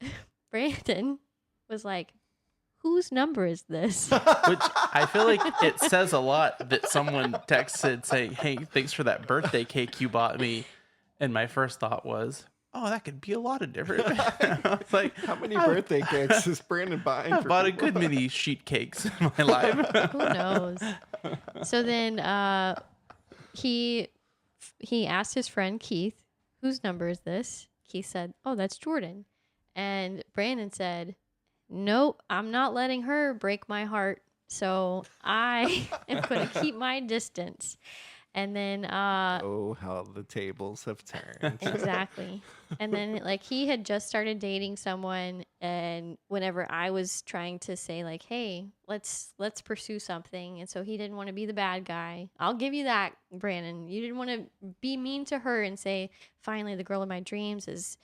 C: Brandon was like, whose number is this?
D: Which I feel like it says a lot that someone texted saying, hey, thanks for that birthday cake you bought me. And my first thought was, oh, that could be a lot of different. I was like,
B: How many birthday cakes is Brandon buying?
D: I've bought a good many sheet cakes in my life.
C: Who knows? So then he asked his friend Keith, whose number is this? Keith said, oh, that's Jordan. And Brandon said, nope, I'm not letting her break my heart. So I am going to keep my distance. And then
B: Oh, how the tables have turned.
C: exactly. And then like he had just started dating someone, and whenever I was trying to say like, hey, let's pursue something, and so he didn't want to be the bad guy. I'll give you that, Brandon. You didn't want to be mean to her and say, finally the girl of my dreams is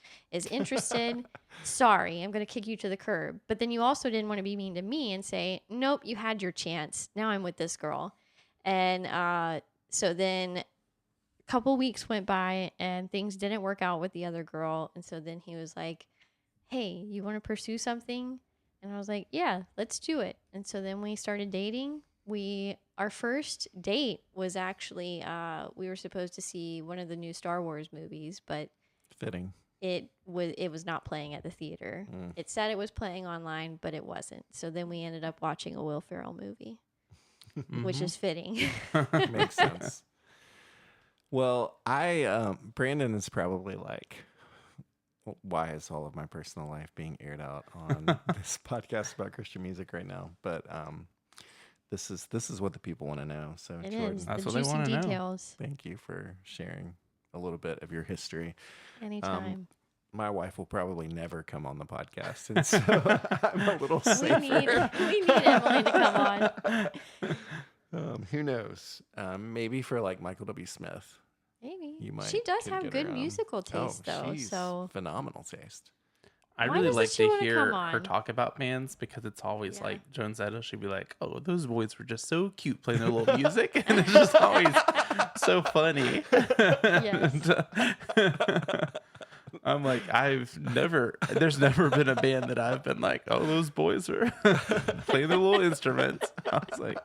C: interested. Sorry, I'm going to kick you to the curb. But then you also didn't want to be mean to me and say, nope, you had your chance. Now I'm with this girl. And so then a couple weeks went by and things didn't work out with the other girl. And so then he was like, hey, you want to pursue something? And I was like, yeah, let's do it. And so then we started dating. Our first date was actually, we were supposed to see one of the new Star Wars movies, but
B: Fitting.
C: it was not playing at the theater. It said it was playing online, but it wasn't. So then we ended up watching a Will Ferrell movie. Which is fitting.
B: Makes sense. Well, Brandon is probably like, why is all of my personal life being aired out on this podcast about Christian music right now? But this is what the people want to know. So
C: It
B: Jordan,
C: is.
D: That's
C: The
D: what they
C: juicy
D: wanna know.
C: details.
B: thank you for sharing a little bit of your history.
C: Anytime.
B: My wife will probably never come on the podcast, and so I'm a little
C: we
B: safer.
C: need Emily to come on.
B: Who knows? Maybe for like Michael W. Smith.
C: Maybe.
B: You might
C: She does
B: could
C: have
B: get
C: good
B: her on.
C: musical taste, though.
B: She's
C: So
B: phenomenal taste.
D: I
C: Why
D: really
C: doesn't
D: like
C: she
D: to
C: wanna
D: hear
C: come
D: her
C: on?
D: talk about bands because it's always
C: Yeah.
D: like Joan Zetta. She'd be like, "Oh, those boys were just so cute playing their little music," and it's just always so funny.
C: Yes.
D: And, I'm like, there's never been a band that I've been like, "Oh, those boys are playing their little instruments." I was like,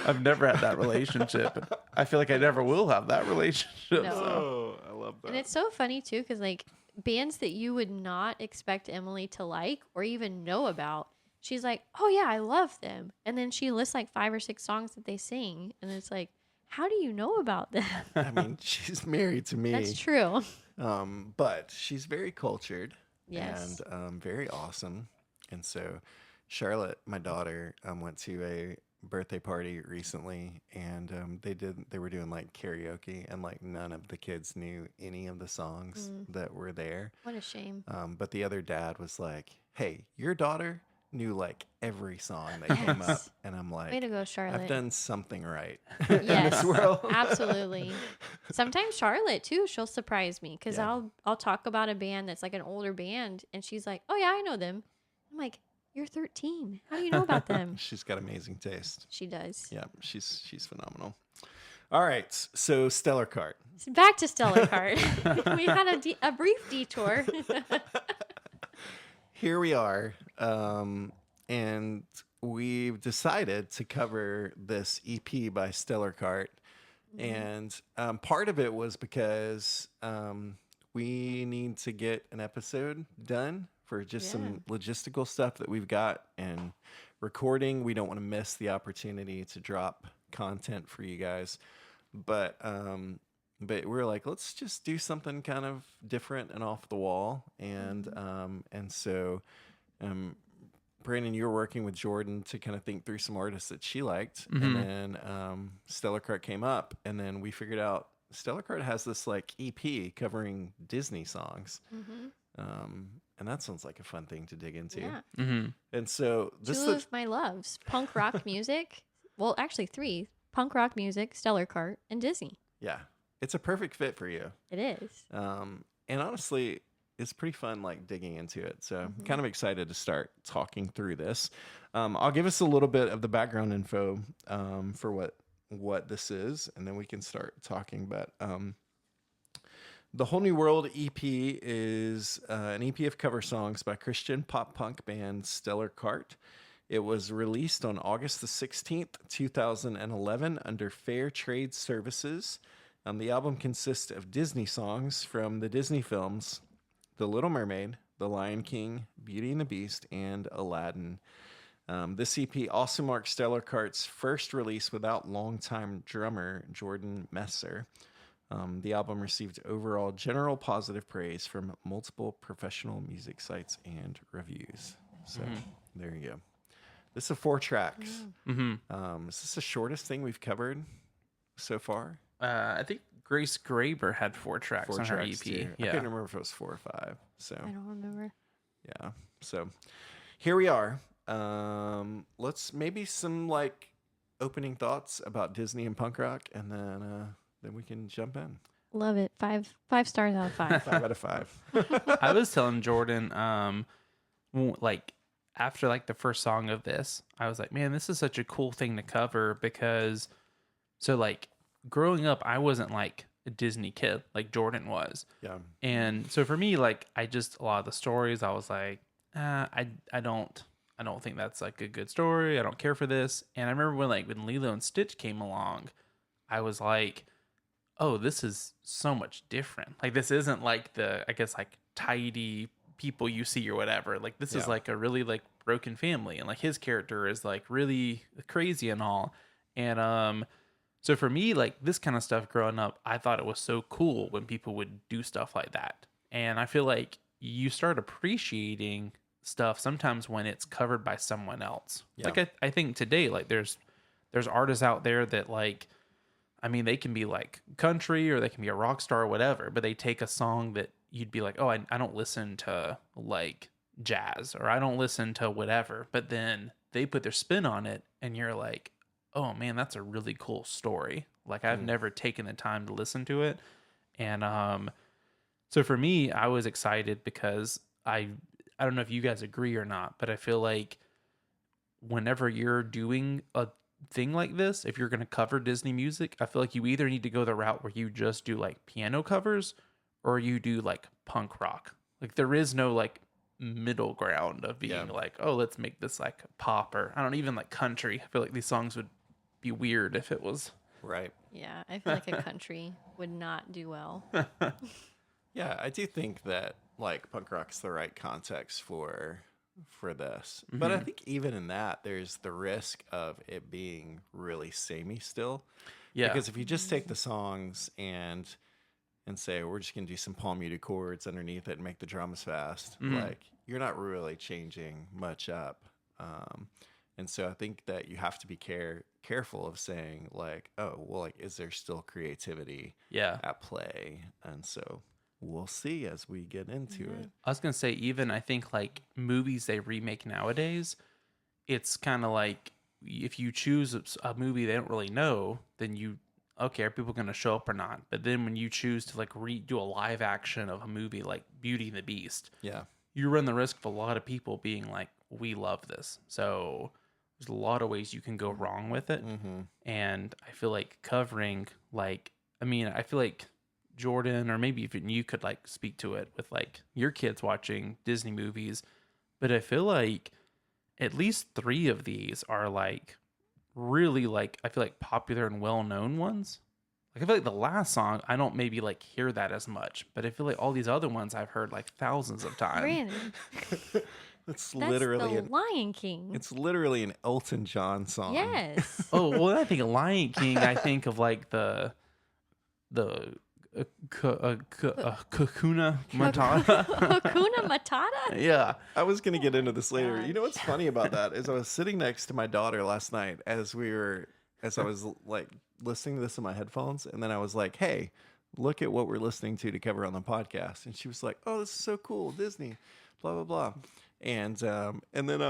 D: I've never had that relationship, and I feel like I never will have that relationship.
C: No.
D: So.
B: Oh, I love that.
C: And it's so funny, too, because, like, bands that you would not expect Emily to like or even know about, she's like, oh, yeah, I love them. And then she lists, like, 5 or 6 songs that they sing. And it's like, how do you know about them?
B: I mean, she's married to me.
C: That's true.
B: But she's very cultured.
C: Yes.
B: And very awesome. And so Charlotte, my daughter, went to a birthday party recently, and they were doing like karaoke, and like none of the kids knew any of the songs that were there.
C: What a shame.
B: But the other dad was like, hey, your daughter knew like every song that came up.
C: Yes.
B: And I'm like,
C: Way to go, Charlotte.
B: I've done something right
C: Yes,
B: in this world.
C: absolutely. Sometimes Charlotte too, she'll surprise me because
B: Yeah.
C: I'll talk about a band that's like an older band, and she's like, "Oh yeah, I know them." I'm like, "You're 13. How do you know about them?"
B: She's got amazing taste.
C: She does.
B: Yeah, she's phenomenal. All right. So Stellar Kart.
C: Back to Stellar Kart. We had a brief detour.
B: Here we are. And we've decided to cover this EP by Stellar Kart. And part of it was because we need to get an episode done for just some logistical stuff that we've got and recording. We don't want to miss the opportunity to drop content for you guys. But we're like, let's just do something kind of different and off the wall. And so Brandon, you were working with Jordan to kind of think through some artists that she liked. And then Stellar Kart came up. And then we figured out Stellar Kart has this like EP covering Disney songs. And that sounds like a fun thing to dig into.
C: Yeah.
B: And so this
C: Two of my loves, punk rock music. Well, actually 3. Punk rock music, Stellar Kart, and Disney.
B: yeah, it's a perfect fit for you.
C: It is.
B: And honestly, it's pretty fun like digging into it. So I'm kind of excited to start talking through this. I'll give us a little bit of the background info for what this is, and then we can start talking. But the Whole New World EP is an EP of cover songs by Christian pop punk band Stellar Kart. It was released on August the 16th, 2011 under Fair Trade Services. The album consists of Disney songs from the Disney films The Little Mermaid, The Lion King, Beauty and the Beast, and Aladdin. This EP also marks Stellar Kart's first release without longtime drummer Jordan Messer. The album received overall general positive praise from multiple professional music sites and reviews. So there you go. This is 4 tracks. Is this the shortest thing we've covered so far?
D: I think Grace Graber had 4 tracks
B: 4
D: on her
B: tracks
D: EP.
B: too. I couldn't remember if it was 4 or 5. So
C: I don't remember.
B: yeah. So here we are. Let's maybe some like opening thoughts about Disney and punk rock, and then we can jump in.
C: Love it. 5 stars out of 5.
B: 5 out of 5.
D: I was telling Jordan, like after like the first song of this, I was like, man, this is such a cool thing to cover because, so like growing up, I wasn't like a Disney kid like Jordan was.
B: Yeah.
D: And so for me, like a lot of the stories, I was like, I don't think that's like a good story. I don't care for this. And I remember when Lilo and Stitch came along, I was like, oh, this is so much different. Like this isn't like the, I guess like tidy people you see or whatever. Like this is like a really like broken family, and like his character is like really crazy and all. And so for me, like this kind of stuff growing up, I thought it was so cool when people would do stuff like that. And I feel like you start appreciating stuff sometimes when it's covered by someone else.
B: Yeah.
D: Like I think today, like there's artists out there that like, I mean, they can be like country or they can be a rock star or whatever, but they take a song that you'd be like, oh, I don't listen to like jazz or I don't listen to whatever, but then they put their spin on it and you're like, oh man, that's a really cool story. Like I've never taken the time to listen to it. And so for me, I was excited because I don't know if you guys agree or not, but I feel like whenever you're doing a thing like this, if you're going to cover Disney music, I feel like you either need to go the route where you just do like piano covers or you do like punk rock. Like there is no like middle ground of being like, oh, let's make this like pop or I don't even like country. I feel like these songs would be weird if it was
B: Right.
C: Yeah, I feel like a country would not do well.
B: Yeah, I do think that like punk rock's the right context for this. But I think even in that, there's the risk of it being really samey still.
D: Yeah.
B: Because if you just take the songs and say we're just gonna do some palm muted chords underneath it and make the drums fast, like you're not really changing much up. And so I think that you have to be careful of saying like, oh, well, like, is there still creativity at play? And so we'll see as we get into it.
D: I was going to say, even I think like movies they remake nowadays, it's kind of like if you choose a movie they don't really know, then okay, are people going to show up or not? But then when you choose to like do a live action of a movie like Beauty and the Beast,
B: Yeah.
D: you run the risk of a lot of people being like, we love this. So there's a lot of ways you can go wrong with it. And I feel like covering, like, I mean, I feel like Jordan, or maybe even you could like speak to it with like your kids watching Disney movies, but I feel like at least 3 of these are like really like, I feel like popular and well-known ones. Like I feel like the last song, I don't maybe like hear that as much, but I feel like all these other ones I've heard like thousands of times.
C: Brandon,
B: That's
C: that's
B: literally
C: the Lion King.
B: it's literally an Elton John song.
C: Yes.
D: Oh, well, when I think of Lion King, I think of like the Kakuna Matata.
C: Hakuna Matata?
D: Yeah.
B: I was gonna get into this later.
C: gosh.
B: You know what's funny about that is I was sitting next to my daughter last night as I was like listening to this in my headphones, and then I was like, "Hey, look at what we're listening to cover on the podcast," and she was like, "Oh, this is so cool, Disney, blah blah blah," and then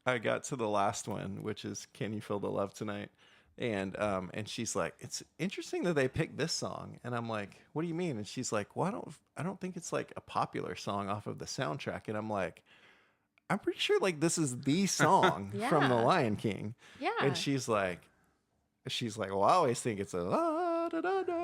B: I got to the last one, which is "Can You Feel the Love Tonight." And she's like, "It's interesting that they picked this song." And I'm like, "What do you mean?" And she's like, "Well, I don't think it's like a popular song off of the soundtrack." And I'm like, "I'm pretty sure like this is the song from The
C: Yeah.
B: Lion King."
C: Yeah.
B: And she's like, "Well, I always think it's a la da da da."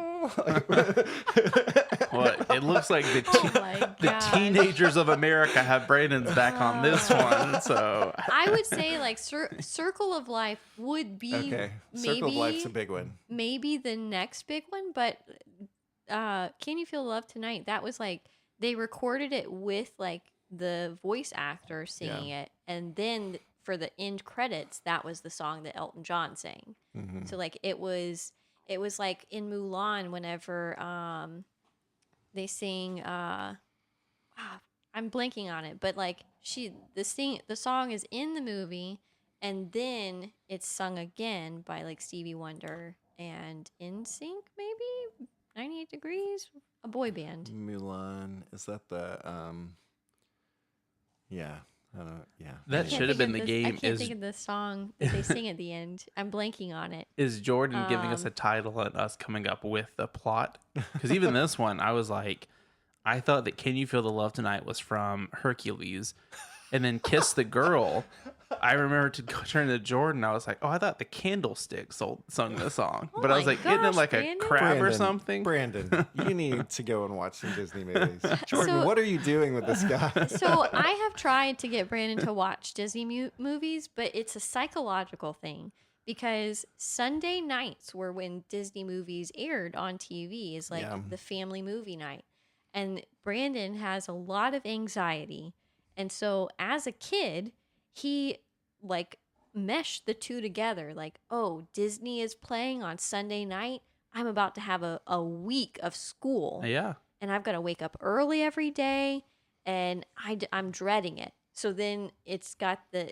D: What? It looks like
C: Oh my
D: the
C: gosh.
D: teenagers of America have Brandon's back on this one. So
C: I would say like Circle of Life would be
B: Okay,
C: maybe
B: Circle of Life's a big one.
C: maybe the next big one, but Can You Feel Love Tonight? That was like they recorded it with like the voice actor singing it, and then for the end credits, that was the song that Elton John sang. So like it was like in Mulan whenever they sing I'm blanking on it, but like the song is in the movie, and then it's sung again by like Stevie Wonder and NSYNC, maybe 98 Degrees, a boy band.
B: Mulan, is that the yeah, I don't yeah.
D: that
C: I
D: should
C: can't
D: have
C: think
D: been
C: of
D: the
C: this- I
D: game.
C: can't think of the song that they sing at the end. I'm blanking on it.
D: Is Jordan giving us a title and us coming up with the plot? Because even this one, I was like, I thought that "Can You Feel the Love Tonight" was from Hercules, and then "Kiss the Girl." I remember to go turn to Jordan. I was like, "Oh, I thought the Candlestick sung the song,"
C: Oh
D: but I was
C: my
D: like, "Isn't it
C: gosh,
D: like a
C: Brandon.
D: crab or something?"
B: Brandon, you need to go and watch some Disney movies. Jordan,
C: So-
B: what are you doing with this guy?
C: So I have tried to get Brandon to watch Disney movies, but it's a psychological thing because Sunday nights were when Disney movies aired on TV is like
B: Yeah.
C: the family movie night. And Brandon has a lot of anxiety. And so as a kid, he like meshed the two together. Like, oh, Disney is playing on Sunday night. I'm about to have a week of school.
D: Yeah.
C: And I've got to wake up early every day, and I'm dreading it. So then it's got the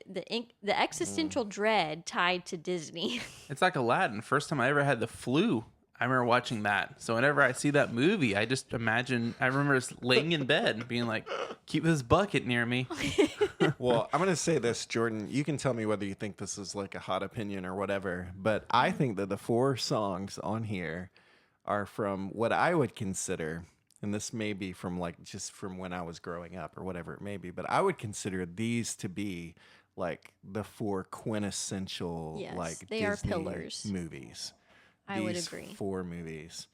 C: existential dread tied to Disney.
D: It's like Aladdin. First time I ever had the flu, I remember watching that. So whenever I see that movie, I just imagine, I remember just laying in bed and being like, keep this bucket near me.
B: Well, I'm going to say this, Jordan. You can tell me whether you think this is like a hot opinion or whatever, but I think that the 4 songs on here are from what I would consider, and this may be from like just from when I was growing up or whatever it may be, but I would consider these to be like the 4 quintessential
C: Yes,
B: like
C: they are
B: Disney
C: pillars.
B: movies.
C: I would
B: These
C: agree.
B: 4 movies.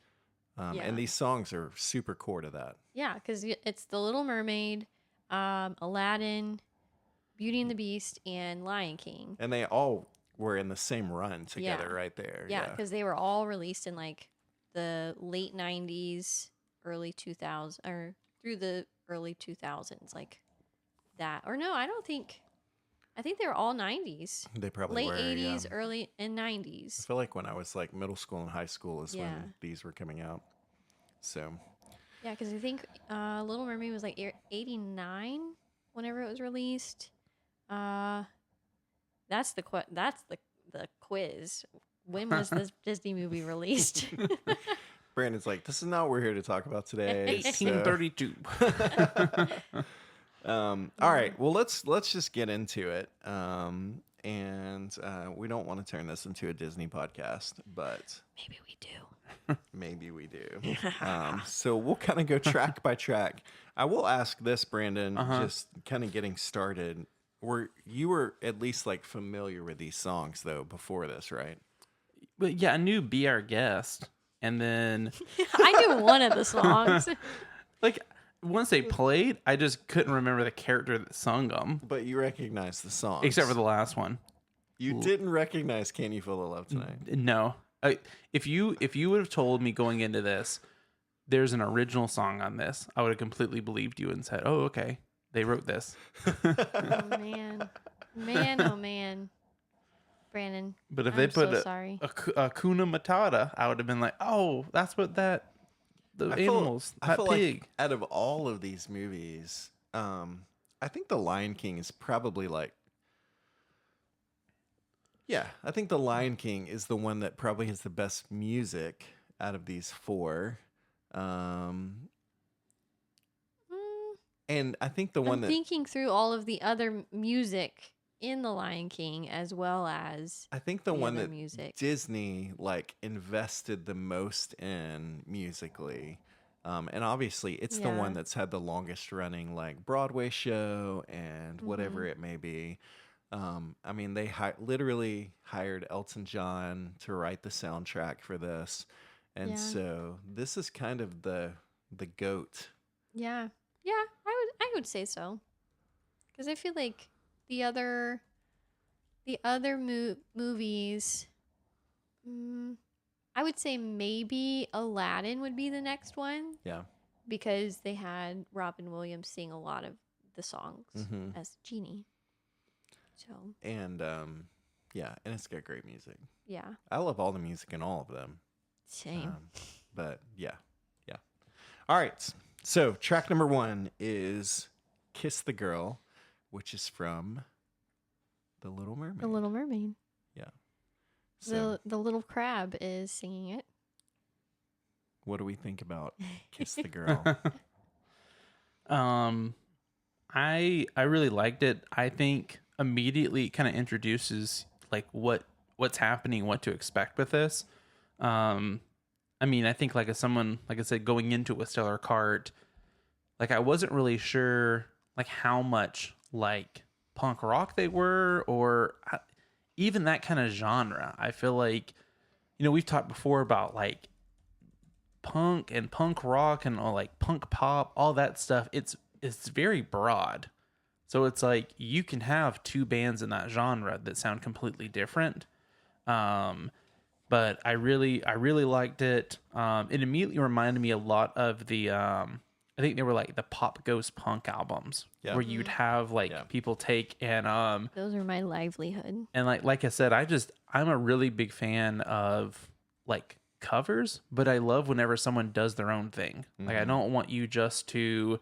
C: Yeah.
B: And these songs are super core to that.
C: Yeah, because it's The Little Mermaid, Aladdin, Beauty and the Beast, and Lion King.
B: And they all were in the same run together
C: Yeah.
B: right there.
C: Yeah, because they were all released in like the late 90s, early 2000s, or through the early 2000s, like that. Or no, I think they were all 90s.
B: They probably
C: Late
B: were,
C: 80s,
B: yeah.
C: early and
B: I
C: 90s.
B: feel like when I was like middle school and high school is
C: Yeah.
B: when these were coming out. So
C: Yeah, because I think Little Mermaid was like 89 whenever it was released. That's the quiz. When was this Disney movie released?
B: Brandon's like, this is not what we're here to talk about today. so-
D: 1832.
B: all right. Well, let's just get into it. And we don't want to turn this into a Disney podcast, but
C: Maybe we do.
B: maybe we do. So we'll kind of go track by track. I will ask this, Brandon, just kind of getting started. you were at least like familiar with these songs though before this, right?
D: But yeah, I knew Be Our Guest. And then,
C: I knew one of the songs.
D: like, once they played, I just couldn't remember the character that sung them,
B: But you recognize the songs.
D: except for the last one.
B: You didn't recognize Can You Feel the Love Tonight?
D: No. If you would have told me going into this, there's an original song on this, I would have completely believed you and said, oh, okay, they wrote this.
C: Oh man, oh man, Brandon.
D: But if
C: I'm
D: they put
C: so
D: a
C: sorry.
D: Kuna Matata, I would have been like, oh, that's what the animals,
B: I
D: that
B: feel
D: pig.
B: like out of all of these movies, I think The Lion King is probably like, yeah, I think The Lion King is the one that probably has the best music out of these four.
C: Mm,
B: And I think the one
C: I'm
B: that
C: thinking through all of the other music in The Lion King, as well as
B: I think the
C: the
B: one
C: other
B: that
C: music.
B: Disney like invested the most in musically. And obviously it's the
C: Yeah.
B: one that's had the longest running like Broadway show and whatever it may be. I mean, they literally hired Elton John to write the soundtrack for this. And
C: Yeah.
B: so this is kind of the goat.
C: Yeah, yeah, I would say so, because I feel like the other movies. I would say maybe Aladdin would be the next one,
B: Yeah.
C: because they had Robin Williams sing a lot of the songs
B: Mhm.
C: as Genie. So
B: And yeah, and it's got great music.
C: yeah,
B: I love all the music in all of them.
C: same.
B: But yeah. All right. So track number 1 is Kiss the Girl, which is from The Little Mermaid.
C: The Little Mermaid.
B: Yeah. So
C: The little crab is singing it.
B: what do we think about Kiss the Girl?
D: I really liked it. I think immediately kind of introduces like what's happening, what to expect with this. I mean, I think like as someone, like I said, going into it with Stellar Kart, like I wasn't really sure like how much like punk rock they were, or even that kind of genre. I feel like, we've talked before about like punk and punk rock and all like punk pop, all that stuff. It's very broad. So it's like you can have two bands in that genre that sound completely different. But I really liked it. It immediately reminded me a lot of the I think they were like the Pop Goes Punk albums,
B: Yeah.
D: where you'd have like
B: Yeah.
D: people take and
C: Those are my livelihood.
D: like I said, I'm a really big fan of like covers, but I love whenever someone does their own thing. Like I don't want you just to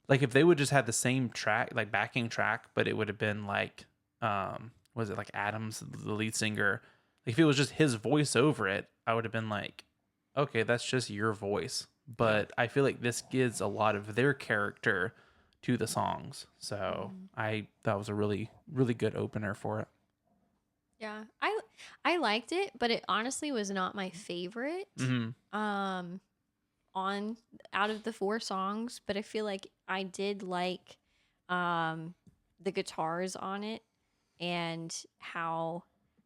D: like, if they would just have the same track, like backing track, but it would have been like was it like Adams, the lead singer? Like if it was just his voice over it, I would have been like, okay, that's just your voice. But I feel like this gives a lot of their character to the songs. So that was a really, really good opener for it.
C: Yeah, I liked it, but it honestly was not my favorite. On out of the 4 songs, but I feel like I did like the guitars on it, and how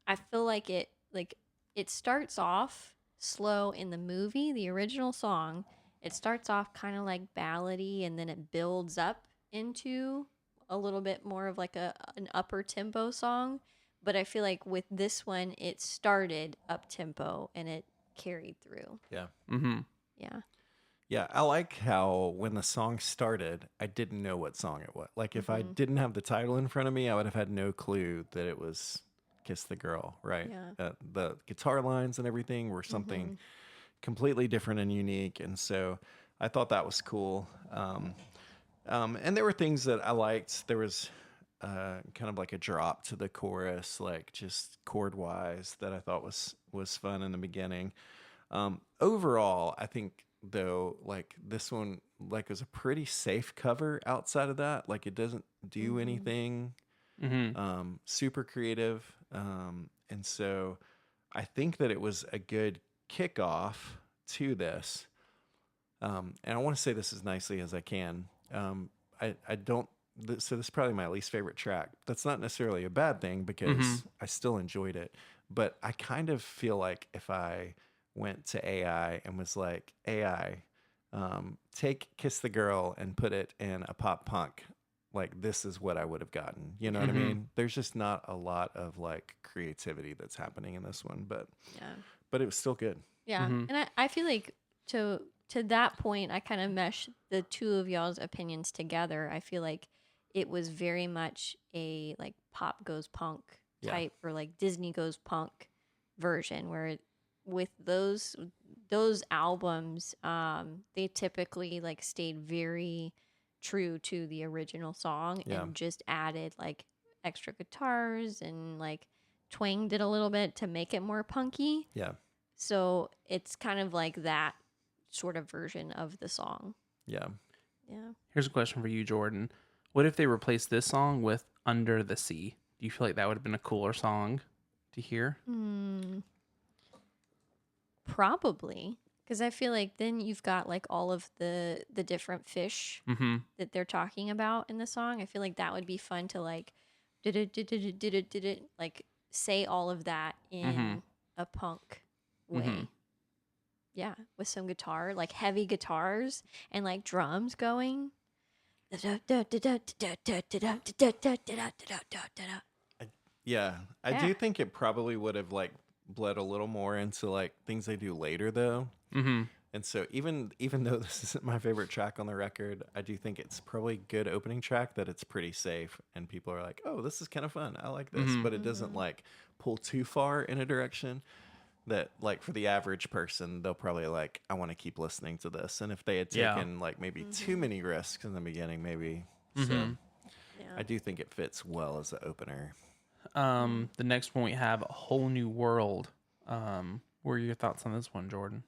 C: I feel like it starts off slow in the movie, the original song. It starts off kind of like ballady, and then it builds up into a little bit more of like an upper tempo song. But I feel like with this one, it started up tempo and it carried through.
B: Yeah.
C: Yeah.
B: Yeah, I like how when the song started, I didn't know what song it was. Like if I didn't have the title in front of me, I would have had no clue that it was Kiss the Girl, right?
C: Yeah.
B: The guitar lines and everything were something completely different and unique, and so I thought that was cool. And there were things that I liked. There was kind of like a drop to the chorus, like just chord wise, that I thought was fun in the beginning. Overall, I think though, like this one, like was a pretty safe cover outside of that. Like it doesn't do anything super creative. And so I think that it was a good kickoff to this. And I want to say this as nicely as I can. I don't so this is probably my least favorite track. That's not necessarily a bad thing because I still enjoyed it. But I kind of feel like if I went to AI and was like, AI, take Kiss the Girl and put it in a pop punk, like this is what I would have gotten. You know what I mean? There's just not a lot of like creativity that's happening in this one, but it was still good.
C: Yeah. And I feel like to that point, I kind of mesh the two of y'all's opinions together. I feel like it was very much a like pop goes punk type or like Disney goes punk version where with those albums, they typically like stayed very true to the original song and just added like extra guitars and like twanged it a little bit to make it more punky.
B: Yeah.
C: So it's kind of like that sort of version of the song.
B: Yeah.
C: Yeah.
D: Here's a question for you, Jordan. What if they replaced this song with Under the Sea? Do you feel like that would have been a cooler song to hear?
C: Probably. Because I feel like then you've got like all of the different fish that they're talking about in the song. I feel like that would be fun to like like say all of that in a punk way. Yeah, with some guitar, like heavy guitars and like drums going.
B: Yeah. I do think it probably would have like bled a little more into like things they do later though. And so even though this isn't my favorite track on the record, I do think it's probably a good opening track that it's pretty safe and people are like, oh, this is kind of fun. I like this. But it doesn't like pull too far in a direction that like for the average person, they'll probably like, I want to keep listening to this. And if they had taken like maybe too many risks in the beginning, maybe. So I do think it fits well as an opener.
D: The next one we have A Whole New World. What are your thoughts on this one, Jordan?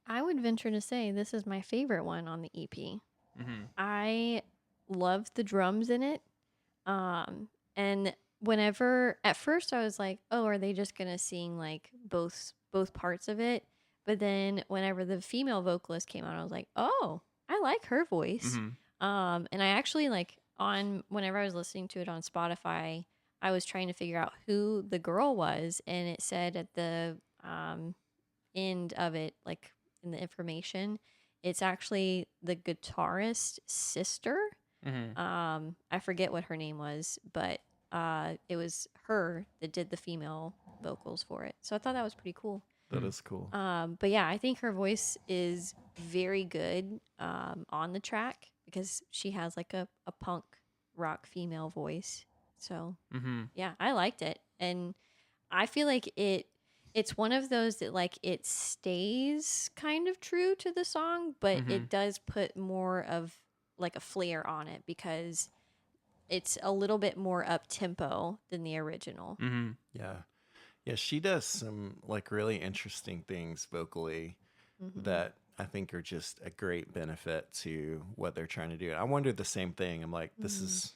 C: I would venture to say this is my favorite one on the EP. I love the drums in it. And whenever at first I was like, oh, are they just gonna sing like both parts of it? But then whenever the female vocalist came out, I was like, oh, I like her voice. And I actually like whenever I was listening to it on Spotify, I was trying to figure out who the girl was, and it said at the end of it, like in the information, it's actually the guitarist's sister. I forget what her name was, but it was her that did the female vocals for it. So I thought that was pretty cool.
B: That is cool.
C: But yeah, I think her voice is very good on the track because she has like a punk rock female voice. So yeah, I liked it. And I feel like it's one of those that like it stays kind of true to the song, but it does put more of like a flair on it because it's a little bit more up tempo than the original.
B: Yeah, she does some like really interesting things vocally that I think are just a great benefit to what they're trying to do. I wondered the same thing. I'm like, this is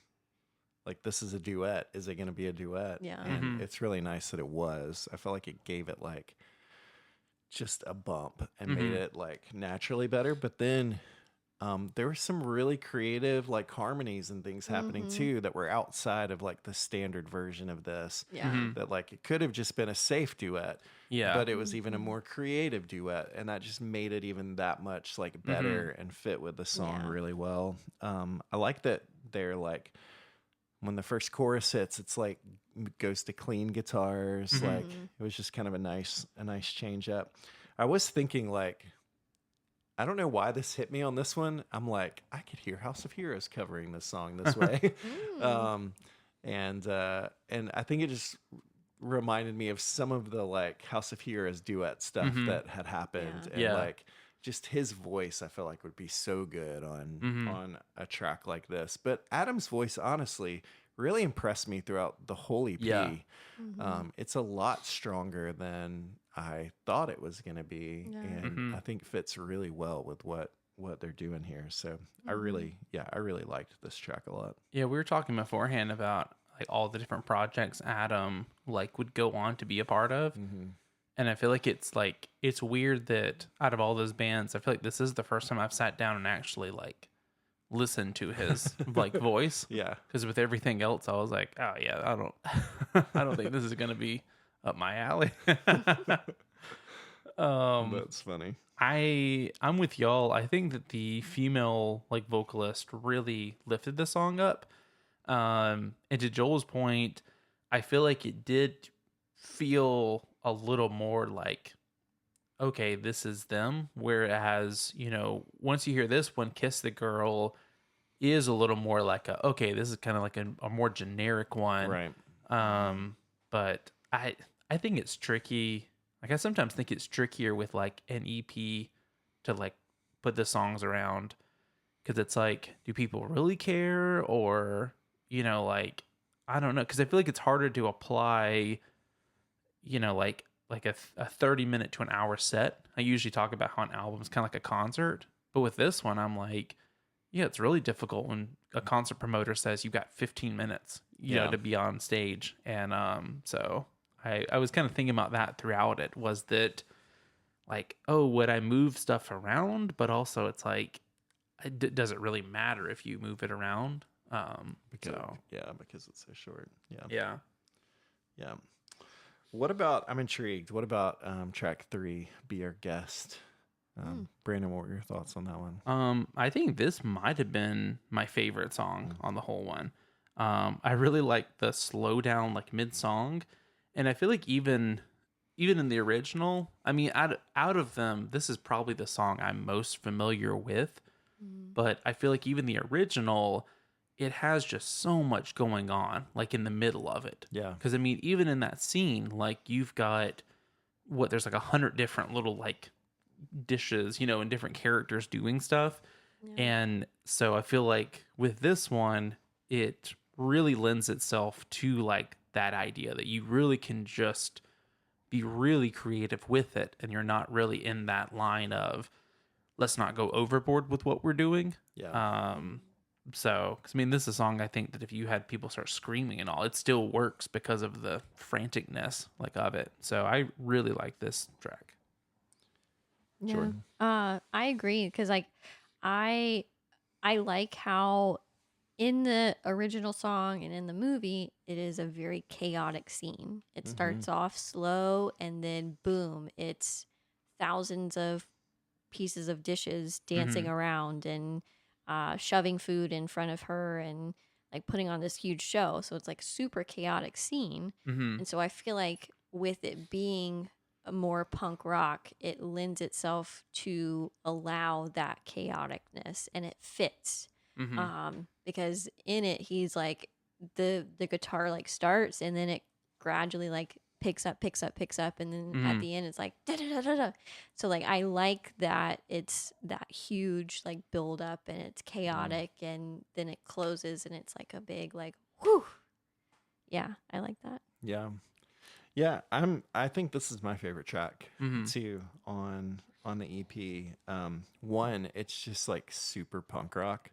B: a duet. Is it going to be a duet?
C: Yeah.
B: And it's really nice that it was. I felt like it gave it like just a bump and made it like naturally better. But then there were some really creative like harmonies and things happening too that were outside of like the standard version of this.
C: Yeah.
B: That like it could have just been a safe duet.
D: Yeah.
B: But it was even a more creative duet, and that just made it even that much like better and fit with the song really well. I like that they're like when the first chorus hits, it's like goes to clean guitars. Like it was just kind of a nice change up. I was thinking like, I don't know why this hit me on this one. I'm like, I could hear House of Heroes covering this song this way. And I think it just reminded me of some of the like House of Heroes duet stuff that had happened. And like just his voice, I feel like would be so good on a track like this. But Adam's voice, honestly, really impressed me throughout the whole EP.
D: Yeah.
B: It's a lot stronger than I thought it was going to be.
C: Yeah.
B: And I think fits really well with what they're doing here. So I really liked this track a lot.
D: Yeah, we were talking beforehand about like all the different projects Adam like would go on to be a part of. And I feel like it's weird that out of all those bands, I feel like this is the first time I've sat down and actually like listen to his like voice.
B: Yeah.
D: Because with everything else, I was like, oh yeah, I don't, I don't think this is gonna be up my alley.
B: That's funny.
D: I'm with y'all. I think that the female like vocalist really lifted the song up. And to Joel's point, I feel like it did feel a little more like, okay, this is them. Whereas, once you hear this one, Kiss the Girl is a little more like okay, this is kind of like a more generic one.
B: Right.
D: But I think it's tricky. Like I sometimes think it's trickier with like an EP to like put the songs around, because it's like, do people really care? Or like, I don't know, because I feel like it's harder to apply like a 30-minute to an hour set. I usually talk about how an album's kind of like a concert, but with this one I'm like, yeah, it's really difficult when a concert promoter says you've got 15 minutes to be on stage. And so I was kind of thinking about that throughout it, was that like, oh, would I move stuff around? But also it's like, does it really matter if you move it around?
B: Because it's so short.
D: Yeah.
B: I'm intrigued. What about track 3, Be Our Guest? Brandon, what were your thoughts on that one?
D: I think this might have been my favorite song on the whole one. I really like the slow down like mid song, and I feel like even in the original, I mean, out of them, this is probably the song I'm most familiar with. But I feel like even the original, it has just so much going on, like in the middle of it.
B: Yeah.
D: Because I mean, even in that scene, like you've got there's like 100 different little like dishes, and different characters doing stuff.
C: Yeah.
D: And so I feel like with this one, it really lends itself to like that idea that you really can just be really creative with it, and you're not really in that line of, let's not go overboard with what we're doing.
B: Yeah.
D: So, because I mean, this is a song I think that if you had people start screaming and all, it still works because of the franticness like of it. So I really like this track.
C: Yeah.
B: Jordan?
C: I agree, because like I like how in the original song and in the movie it is a very chaotic scene. It starts off slow and then boom, it's thousands of pieces of dishes dancing around and shoving food in front of her and like putting on this huge show. So it's like super chaotic scene. And so I feel like with it being a more punk rock, it lends itself to allow that chaoticness, and it fits. Because in it he's like the guitar like starts and then it gradually like picks up, and then at the end it's like da da da da da. So like I like that it's that huge like build up and it's chaotic and then it closes and it's like a big like whew. Yeah, I like that.
B: Yeah, I think this is my favorite track too on the EP. One, it's just like super punk rock.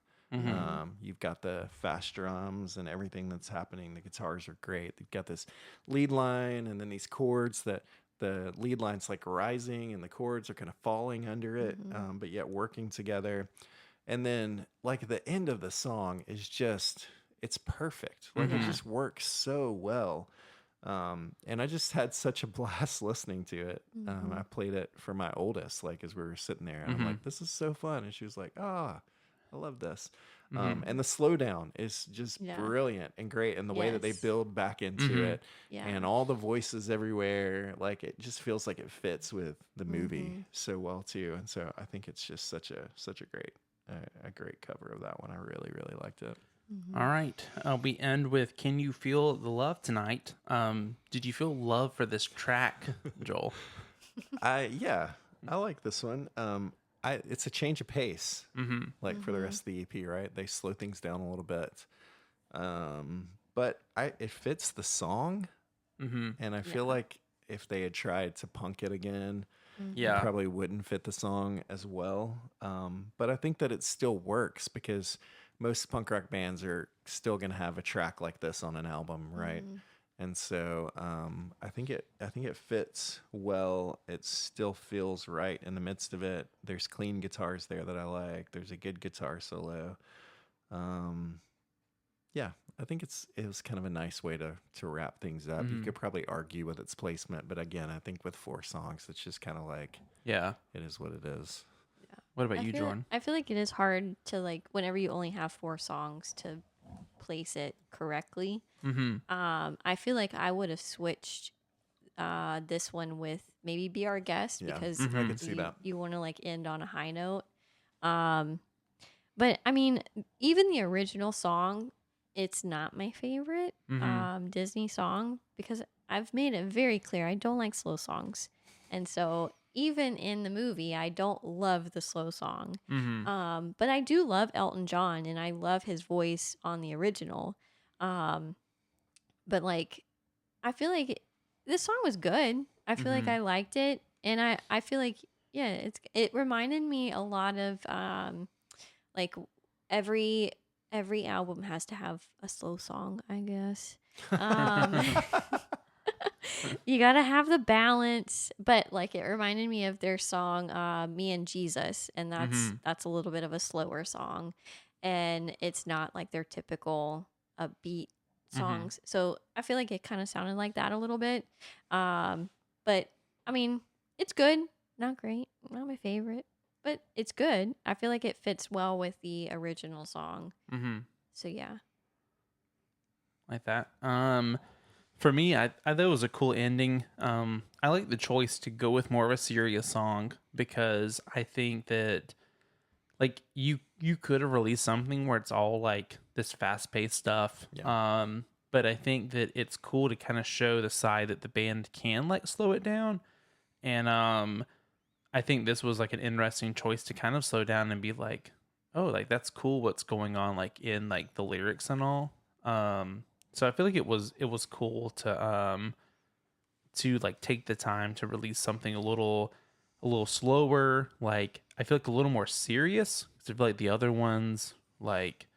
B: You've got the fast drums and everything that's happening. The guitars are great. They've got this lead line and then these chords that the lead line's like rising and the chords are kind of falling under it, but yet working together. And then like the end of the song is just, it's perfect. Like it just works so well. And I just had such a blast listening to it. I played it for my oldest, like as we were sitting there, and I'm like, this is so fun. And she was like, I love this. And the slowdown is just brilliant and great. And the way that they build back into it and all the voices everywhere, like it just feels like it fits with the movie so well too. And so I think it's just such a great cover of that one. I really, really liked it.
D: All right. We end with Can You Feel the Love Tonight? Did you feel love for this track, Joel?
B: I like this one. It's a change of pace, like for the rest of the EP, right? They slow things down a little bit, but it fits the song, and I feel like if they had tried to punk it again, it probably wouldn't fit the song as well. But I think that it still works because most punk rock bands are still going to have a track like this on an album, right? And so I think it fits well. It still feels right in the midst of it. There's clean guitars there that I like. There's a good guitar solo. Yeah, I think it was kind of a nice way to wrap things up. You could probably argue with its placement, but again, I think with 4 songs, it's just kind of like
D: Yeah.
B: it is what it is.
D: What about you, Jordan?
C: I feel like it is hard to like whenever you only have 4 songs to place it correctly. I feel like I would have switched this one with maybe Be Our Guest
B: Yeah,
C: because
B: I could see that.
C: you want to like end on a high note. But I mean, even the original song, it's not my favorite Disney song because I've made it very clear I don't like slow songs. And so even in the movie, I don't love the slow song. But I do love Elton John and I love his voice on the original. But like, I feel like this song was good. I feel like I liked it. And I feel like, yeah, it reminded me a lot of like every album has to have a slow song, I guess. You gotta have the balance, but like it reminded me of their song Me and Jesus, and that's a little bit of a slower song, and it's not like their typical upbeat songs. So I feel like it kind of sounded like that a little bit. But I mean, it's good, not great, not my favorite, but it's good. I feel like it fits well with the original song. So yeah.
D: Like that. For me, I thought it was a cool ending. I like the choice to go with more of a serious song because I think that like you could have released something where it's all like this fast paced stuff.
B: Yeah.
D: But I think that it's cool to kind of show the side that the band can like slow it down. And I think this was like an interesting choice to kind of slow down and be like, oh, like that's cool what's going on like in like the lyrics and all. So I feel like it was cool to like take the time to release something a little slower, like I feel like a little more serious. 'Cause I feel like the other ones like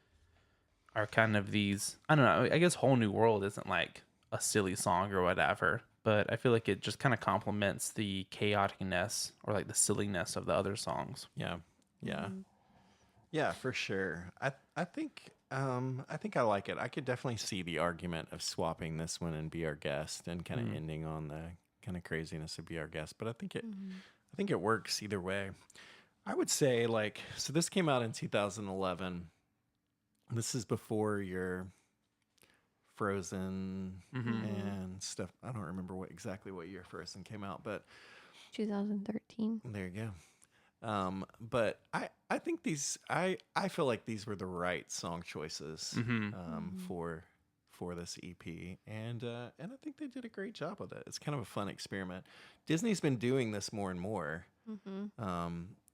D: are kind of these, I don't know, I guess Whole New World isn't like a silly song or whatever, but I feel like it just kind of complements the chaoticness or like the silliness of the other songs.
B: Yeah. Yeah. Yeah, for sure. I think I like it. I could definitely see the argument of swapping this one and Be Our Guest and kind of ending on the kind of craziness of Be Our Guest, but I think it works either way. I would say like so this came out in 2011. This is before your Frozen and stuff. I don't remember exactly what year Frozen came out, but
C: 2013.
B: there you go. But I think I feel like these were the right song choices for this EP, and I think they did a great job with it. It's kind of a fun experiment. Disney's been doing this more and more,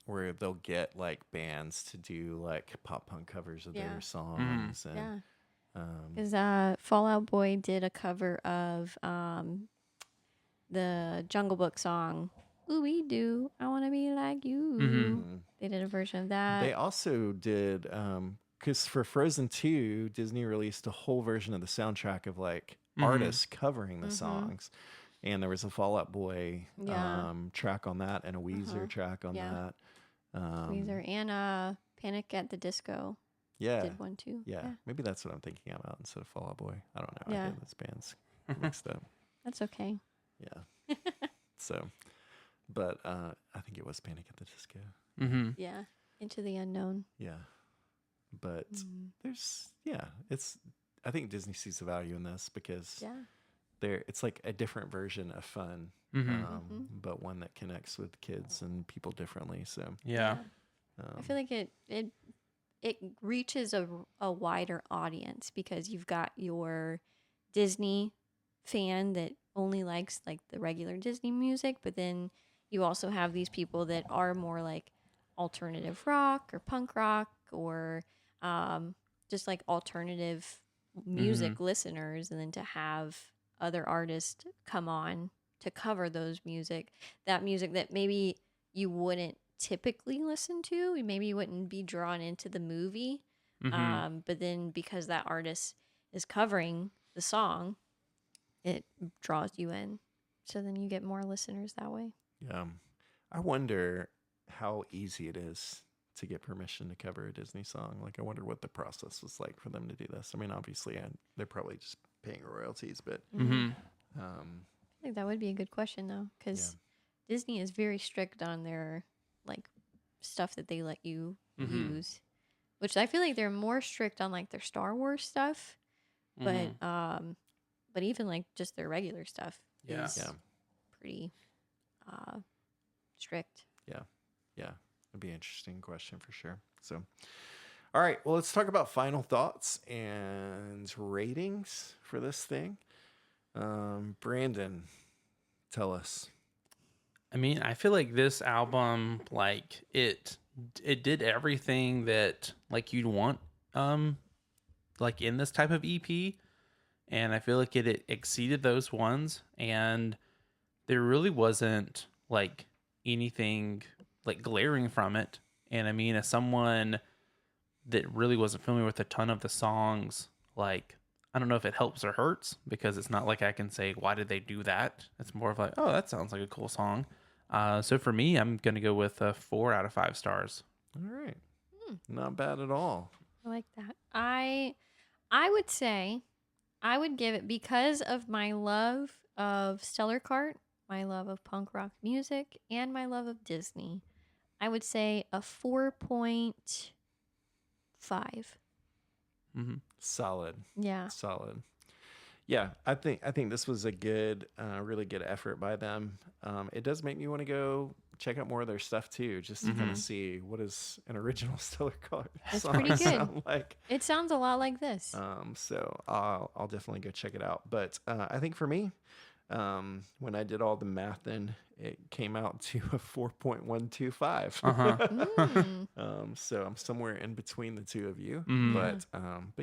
B: where they'll get like bands to do like pop punk covers of their songs, and
C: Because Fall Out Boy did a cover of the Jungle Book song, Ooh Doo, I Want to Be Like You. They did a version of that.
B: they also did because for Frozen 2, Disney released a whole version of the soundtrack of like artists covering the songs. And there was a Fall Out Boy track on that and a Weezer track on that.
C: Weezer and Panic at the Disco did one too.
B: Yeah. Maybe that's what I'm thinking about instead of Fall Out Boy. I don't know.
C: Yeah.
B: I get those bands mixed up.
C: That's okay.
B: Yeah. So, but I think it was Panic at the Disco.
C: Yeah. Into the Unknown.
B: Yeah. But I think Disney sees the value in this because it's like a different version of fun, but one that connects with kids and people differently. So
D: Yeah.
C: I feel like it reaches a wider audience because you've got your Disney fan that only likes like the regular Disney music, but then you also have these people that are more like alternative rock or punk rock or just like alternative music listeners, and then to have other artists come on to cover those music that maybe you wouldn't typically listen to, maybe you wouldn't be drawn into the movie, but then because that artist is covering the song, it draws you in, so then you get more listeners that way.
B: yeah, I wonder how easy it is to get permission to cover a Disney song. Like, I wonder what the process was like for them to do this. I mean, obviously, they're probably just paying royalties, but
D: Mm-hmm.
C: I think that would be a good question though, because Disney is very strict on their like stuff that they let you
D: Mhm.
C: use, which I feel like they're more strict on like their Star Wars stuff,
D: Mhm.
C: but even like just their regular stuff
D: Yeah.
C: is
B: yeah,
C: pretty strict.
B: yeah, yeah. It'd be an interesting question for sure. So, all right, well, let's talk about final thoughts and ratings for this thing. Brandon, tell us.
D: I mean, I feel like this album, like it did everything that like you'd want, like in this type of EP, and I feel like it exceeded those ones, and there really wasn't like anything like glaring from it. And I mean, as someone that really wasn't familiar with a ton of the songs, like I don't know if it helps or hurts because it's not like I can say why did they do that. It's more of like, oh, that sounds like a cool song. So for me, I'm gonna go with 4 out of 5 stars.
B: All right, not bad at all.
C: I like that. I would say I would give it, because of my love of Stellar Kart, my love of punk rock music, and my love of Disney. I would say a 4.5.
D: Mm-hmm.
B: Solid.
C: Yeah.
B: Solid. Yeah, I think this was a good, really good effort by them. It does make me want to go check out more of their stuff too, just to kind of see what is an original Stellar Kart
C: It's
B: song
C: pretty good.
B: sound like.
C: It sounds a lot like this.
B: So I'll definitely go check it out. But I think for me, when I did all the math, then it came out to a 4.125. So I'm somewhere in between the two of you. But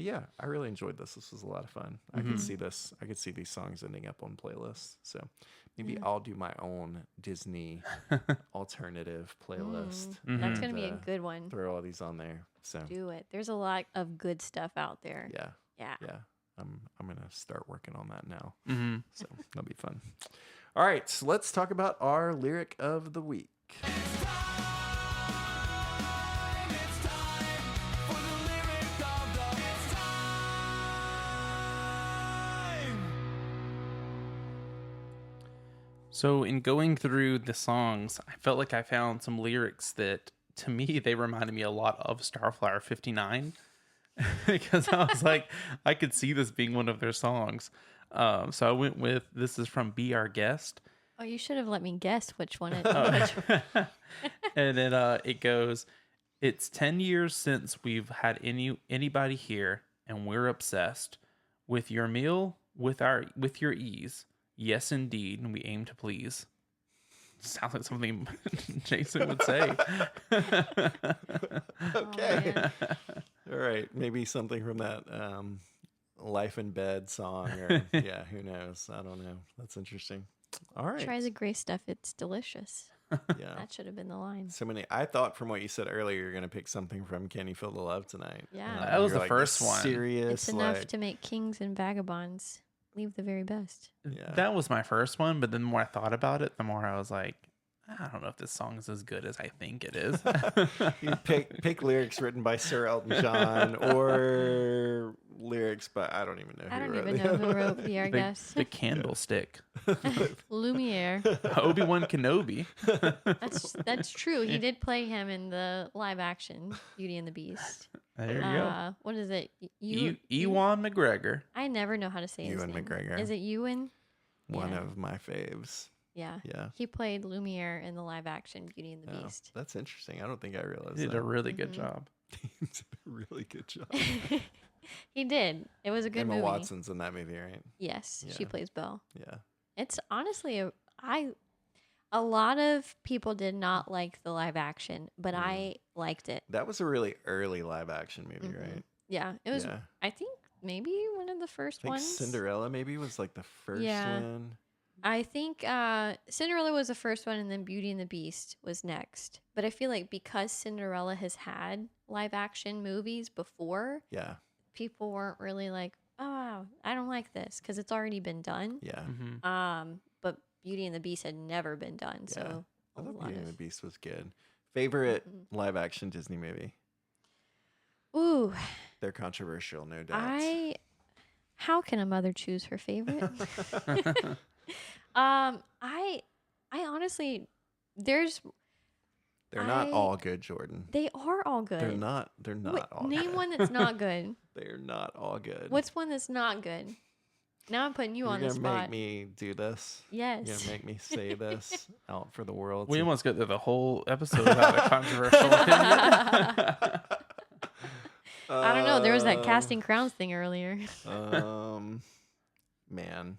B: yeah, I really enjoyed this. This was a lot of fun. I could see this. I could see these songs ending up on playlists. So maybe I'll do my own Disney alternative playlist.
C: That's going
B: and,
C: to be a good one.
B: Throw all these on there. So
C: Do it. There's a lot of good stuff out there.
B: yeah.
C: Yeah.
B: Yeah, I'm gonna start working on that now.
D: Mm-hmm.
B: So that'll be fun. All right, so let's talk about our lyric of the week.
A: It's time for the lyric of the It's time.
D: So in going through the songs, I felt like I found some lyrics that to me they reminded me a lot of Starflower 59 because I was like, I could see this being one of their songs. So I went with, this is from Be Our Guest.
C: Oh, you should have let me guess which one it
D: And then it goes, it's 10 years since we've had anybody here, and we're obsessed with your meal, with your ease. Yes, indeed, and we aim to please. Sounds like something Jason would say.
B: Okay.
C: man.
B: All right, maybe something from that Life in Bed song, or yeah, who knows? I don't know. That's interesting. All right.
C: Try the gray stuff. It's delicious.
B: Yeah.
C: That should have been the line.
B: So many. I thought from what you said earlier, you're gonna pick something from "Can You Feel the Love Tonight?"
C: Yeah.
D: That was
B: You're
D: the first one.
B: Serious.
C: It's enough
B: like,
C: to make kings and vagabonds leave the very best.
B: Yeah.
D: That was my first one, but then the more I thought about it, the more I was like, I don't know if this song is as good as I think it is.
B: You pick lyrics written by Sir Elton John or lyrics by I don't even know.
C: I
B: who
C: don't
B: wrote
C: even
B: it.
C: know who wrote Be Our
D: the,
C: Guest.
D: the Candlestick.
C: Lumiere.
D: Obi-Wan Kenobi.
C: That's true. He did play him in the live action Beauty and the Beast.
D: There you go.
C: What is it?
D: Ewan McGregor.
C: I never know how to say his
B: Ewan
C: name.
B: McGregor.
C: Is it Ewan?
B: One
C: Yeah.
B: of my faves.
C: Yeah.
B: Yeah.
C: He played Lumiere in the live action Beauty and the
B: Oh,
C: Beast.
B: that's interesting. I don't think I realized
D: He did
B: that.
D: a really good job.
B: He did a really good job.
C: He did. It was a good
B: Emma
C: movie.
B: Watson's in that movie, right?
C: Yes, she
B: Yeah.
C: plays Belle.
B: Yeah.
C: It's honestly a lot of people did not like the live action, but I liked it.
B: That was a really early live action movie, right?
C: Yeah, it was.
B: Yeah.
C: I think maybe one of the first
B: I think
C: ones.
B: Cinderella maybe was like the first
C: Yeah.
B: one.
C: I think Cinderella was the first one, and then Beauty and the Beast was next. But I feel like because Cinderella has had live action movies before,
B: Yeah.
C: people weren't really like, "Oh, I don't like this," because it's already been done.
B: Yeah.
C: But Beauty and the Beast had never been done,
B: Yeah.
C: so
B: I
C: a
B: thought
C: lot
B: Beauty and the
C: of
B: Beast was good. Favorite live action Disney movie?
C: Ooh,
B: They're controversial, no doubt.
C: how can a mother choose her favorite? I honestly, there's
B: They're not
C: I-
B: all good, Jordan.
C: they are all good.
B: They're not
C: Wait,
B: all
C: name
B: good.
C: one that's not good.
B: They're not all good.
C: What's one that's not good? Now I'm putting you
B: You're
C: on the
B: gonna
C: spot.
B: make me do this?
C: Yes.
B: You're gonna make me say this out for the world?
D: We
B: to-
D: almost got through the whole episode without a controversial opinion.
C: I don't know. There was that casting crowns thing earlier.
B: Man.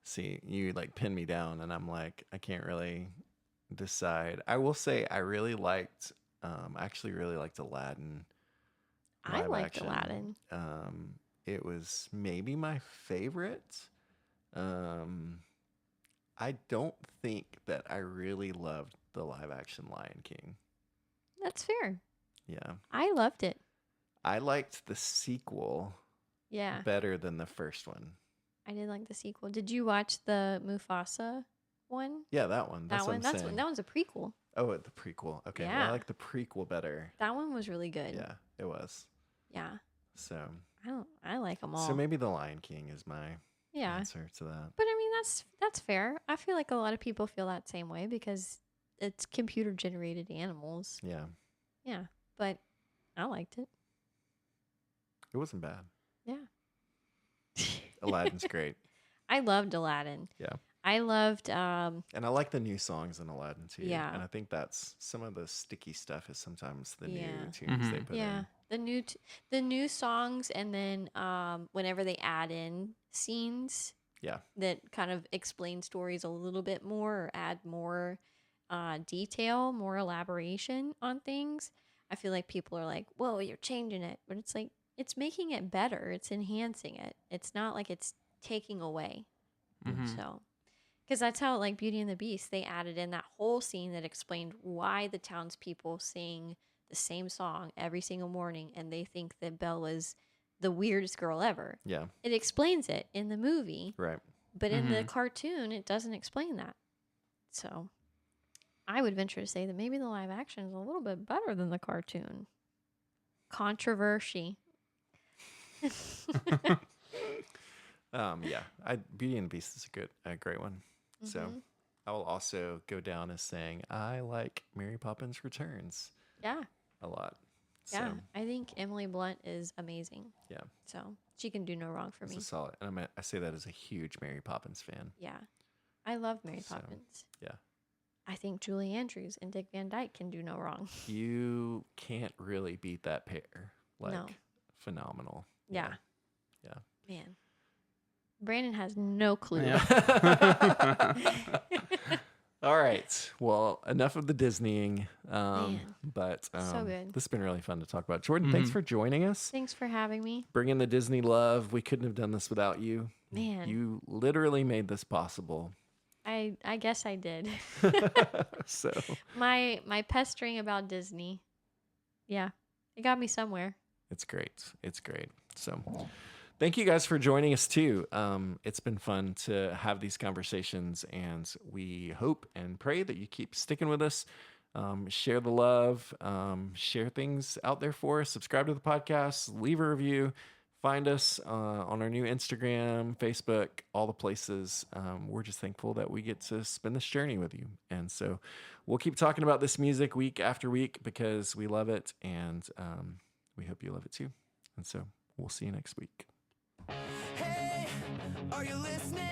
B: See, you like pin me down, and I'm like, I can't really decide. I will say, I actually really liked Aladdin.
C: I
B: live
C: liked
B: action.
C: Aladdin.
B: It was maybe my favorite. I don't think that I really loved the live action Lion King.
C: That's fair.
B: Yeah.
C: I loved it.
B: I liked the sequel
C: Yeah.
B: better than the first one.
C: I did like the sequel. Did you watch the Mufasa one?
B: Yeah, that one. That's what I'm saying.
C: That one's a prequel.
B: Oh, the prequel. Okay. Well,
C: Yeah.
B: I like the prequel better.
C: That one was really good.
B: Yeah, it was.
C: Yeah.
B: So,
C: I like them all.
B: so maybe the Lion King is my
C: yeah.
B: answer to that.
C: But I mean that's fair. I feel like a lot of people feel that same way because it's computer generated animals.
B: Yeah,
C: Yeah. But I liked it.
B: it wasn't bad.
C: Yeah.
B: Aladdin's great.
C: I loved Aladdin.
B: Yeah.
C: I loved
B: And I like the new songs in Aladdin too.
C: Yeah.
B: And I think that's some of the sticky stuff is sometimes the
C: Yeah.
B: new tunes they put
C: yeah,
B: in.
C: the new songs, and then whenever they add in scenes
B: Yeah.
C: that kind of explain stories a little bit more or add more detail, more elaboration on things, I feel like people are like, whoa, you're changing it. But it's like, it's making it better. It's enhancing it. It's not like it's taking away.
D: Mhm.
C: So, because that's how, like, Beauty and the Beast, they added in that whole scene that explained why the townspeople sing the same song every single morning and they think that Bella's the weirdest girl ever.
B: Yeah.
C: It explains it in the movie,
B: Right.
C: but in the cartoon, it doesn't explain that. So, I would venture to say that maybe the live action is a little bit better than the cartoon. Controversy.
B: Yeah. Beauty and the Beast is a great one. So
C: Mhm.
B: I will also go down as saying I like Mary Poppins Returns
C: Yeah.
B: a lot.
C: Yeah.
B: So
C: I think Emily Blunt is amazing.
B: yeah,
C: So, she can do no wrong for
B: it's
C: me.
B: a solid. And I say that as a huge Mary Poppins fan.
C: Yeah. I love Mary
B: So,
C: Poppins.
B: yeah.
C: I think Julie Andrews and Dick Van Dyke can do no wrong.
B: You can't really beat that pair. Like
C: No.
B: phenomenal.
C: Yeah.
B: Yeah.
C: Man. Brandon has no clue.
D: Yeah.
B: All right. Well, enough of the Disneying.
C: Man.
B: But
C: So good.
B: this has been really fun to talk about. Jordan, thanks for joining us.
C: Thanks for having me.
B: Bringing the Disney love. We couldn't have done this without you.
C: Man.
B: You literally made this possible.
C: I guess I did.
B: So
C: my pestering about Disney. Yeah. It got me somewhere.
B: it's great. It's great. So thank you guys for joining us too. It's been fun to have these conversations, and we hope and pray that you keep sticking with us. Share the love, share things out there for us. Subscribe to the podcast, leave a review. Find us on our new Instagram, Facebook, all the places. We're just thankful that we get to spend this journey with you. And so we'll keep talking about this music week after week because we love it, and we hope you love it too. And so we'll see you next week.
A: Hey, are you listening?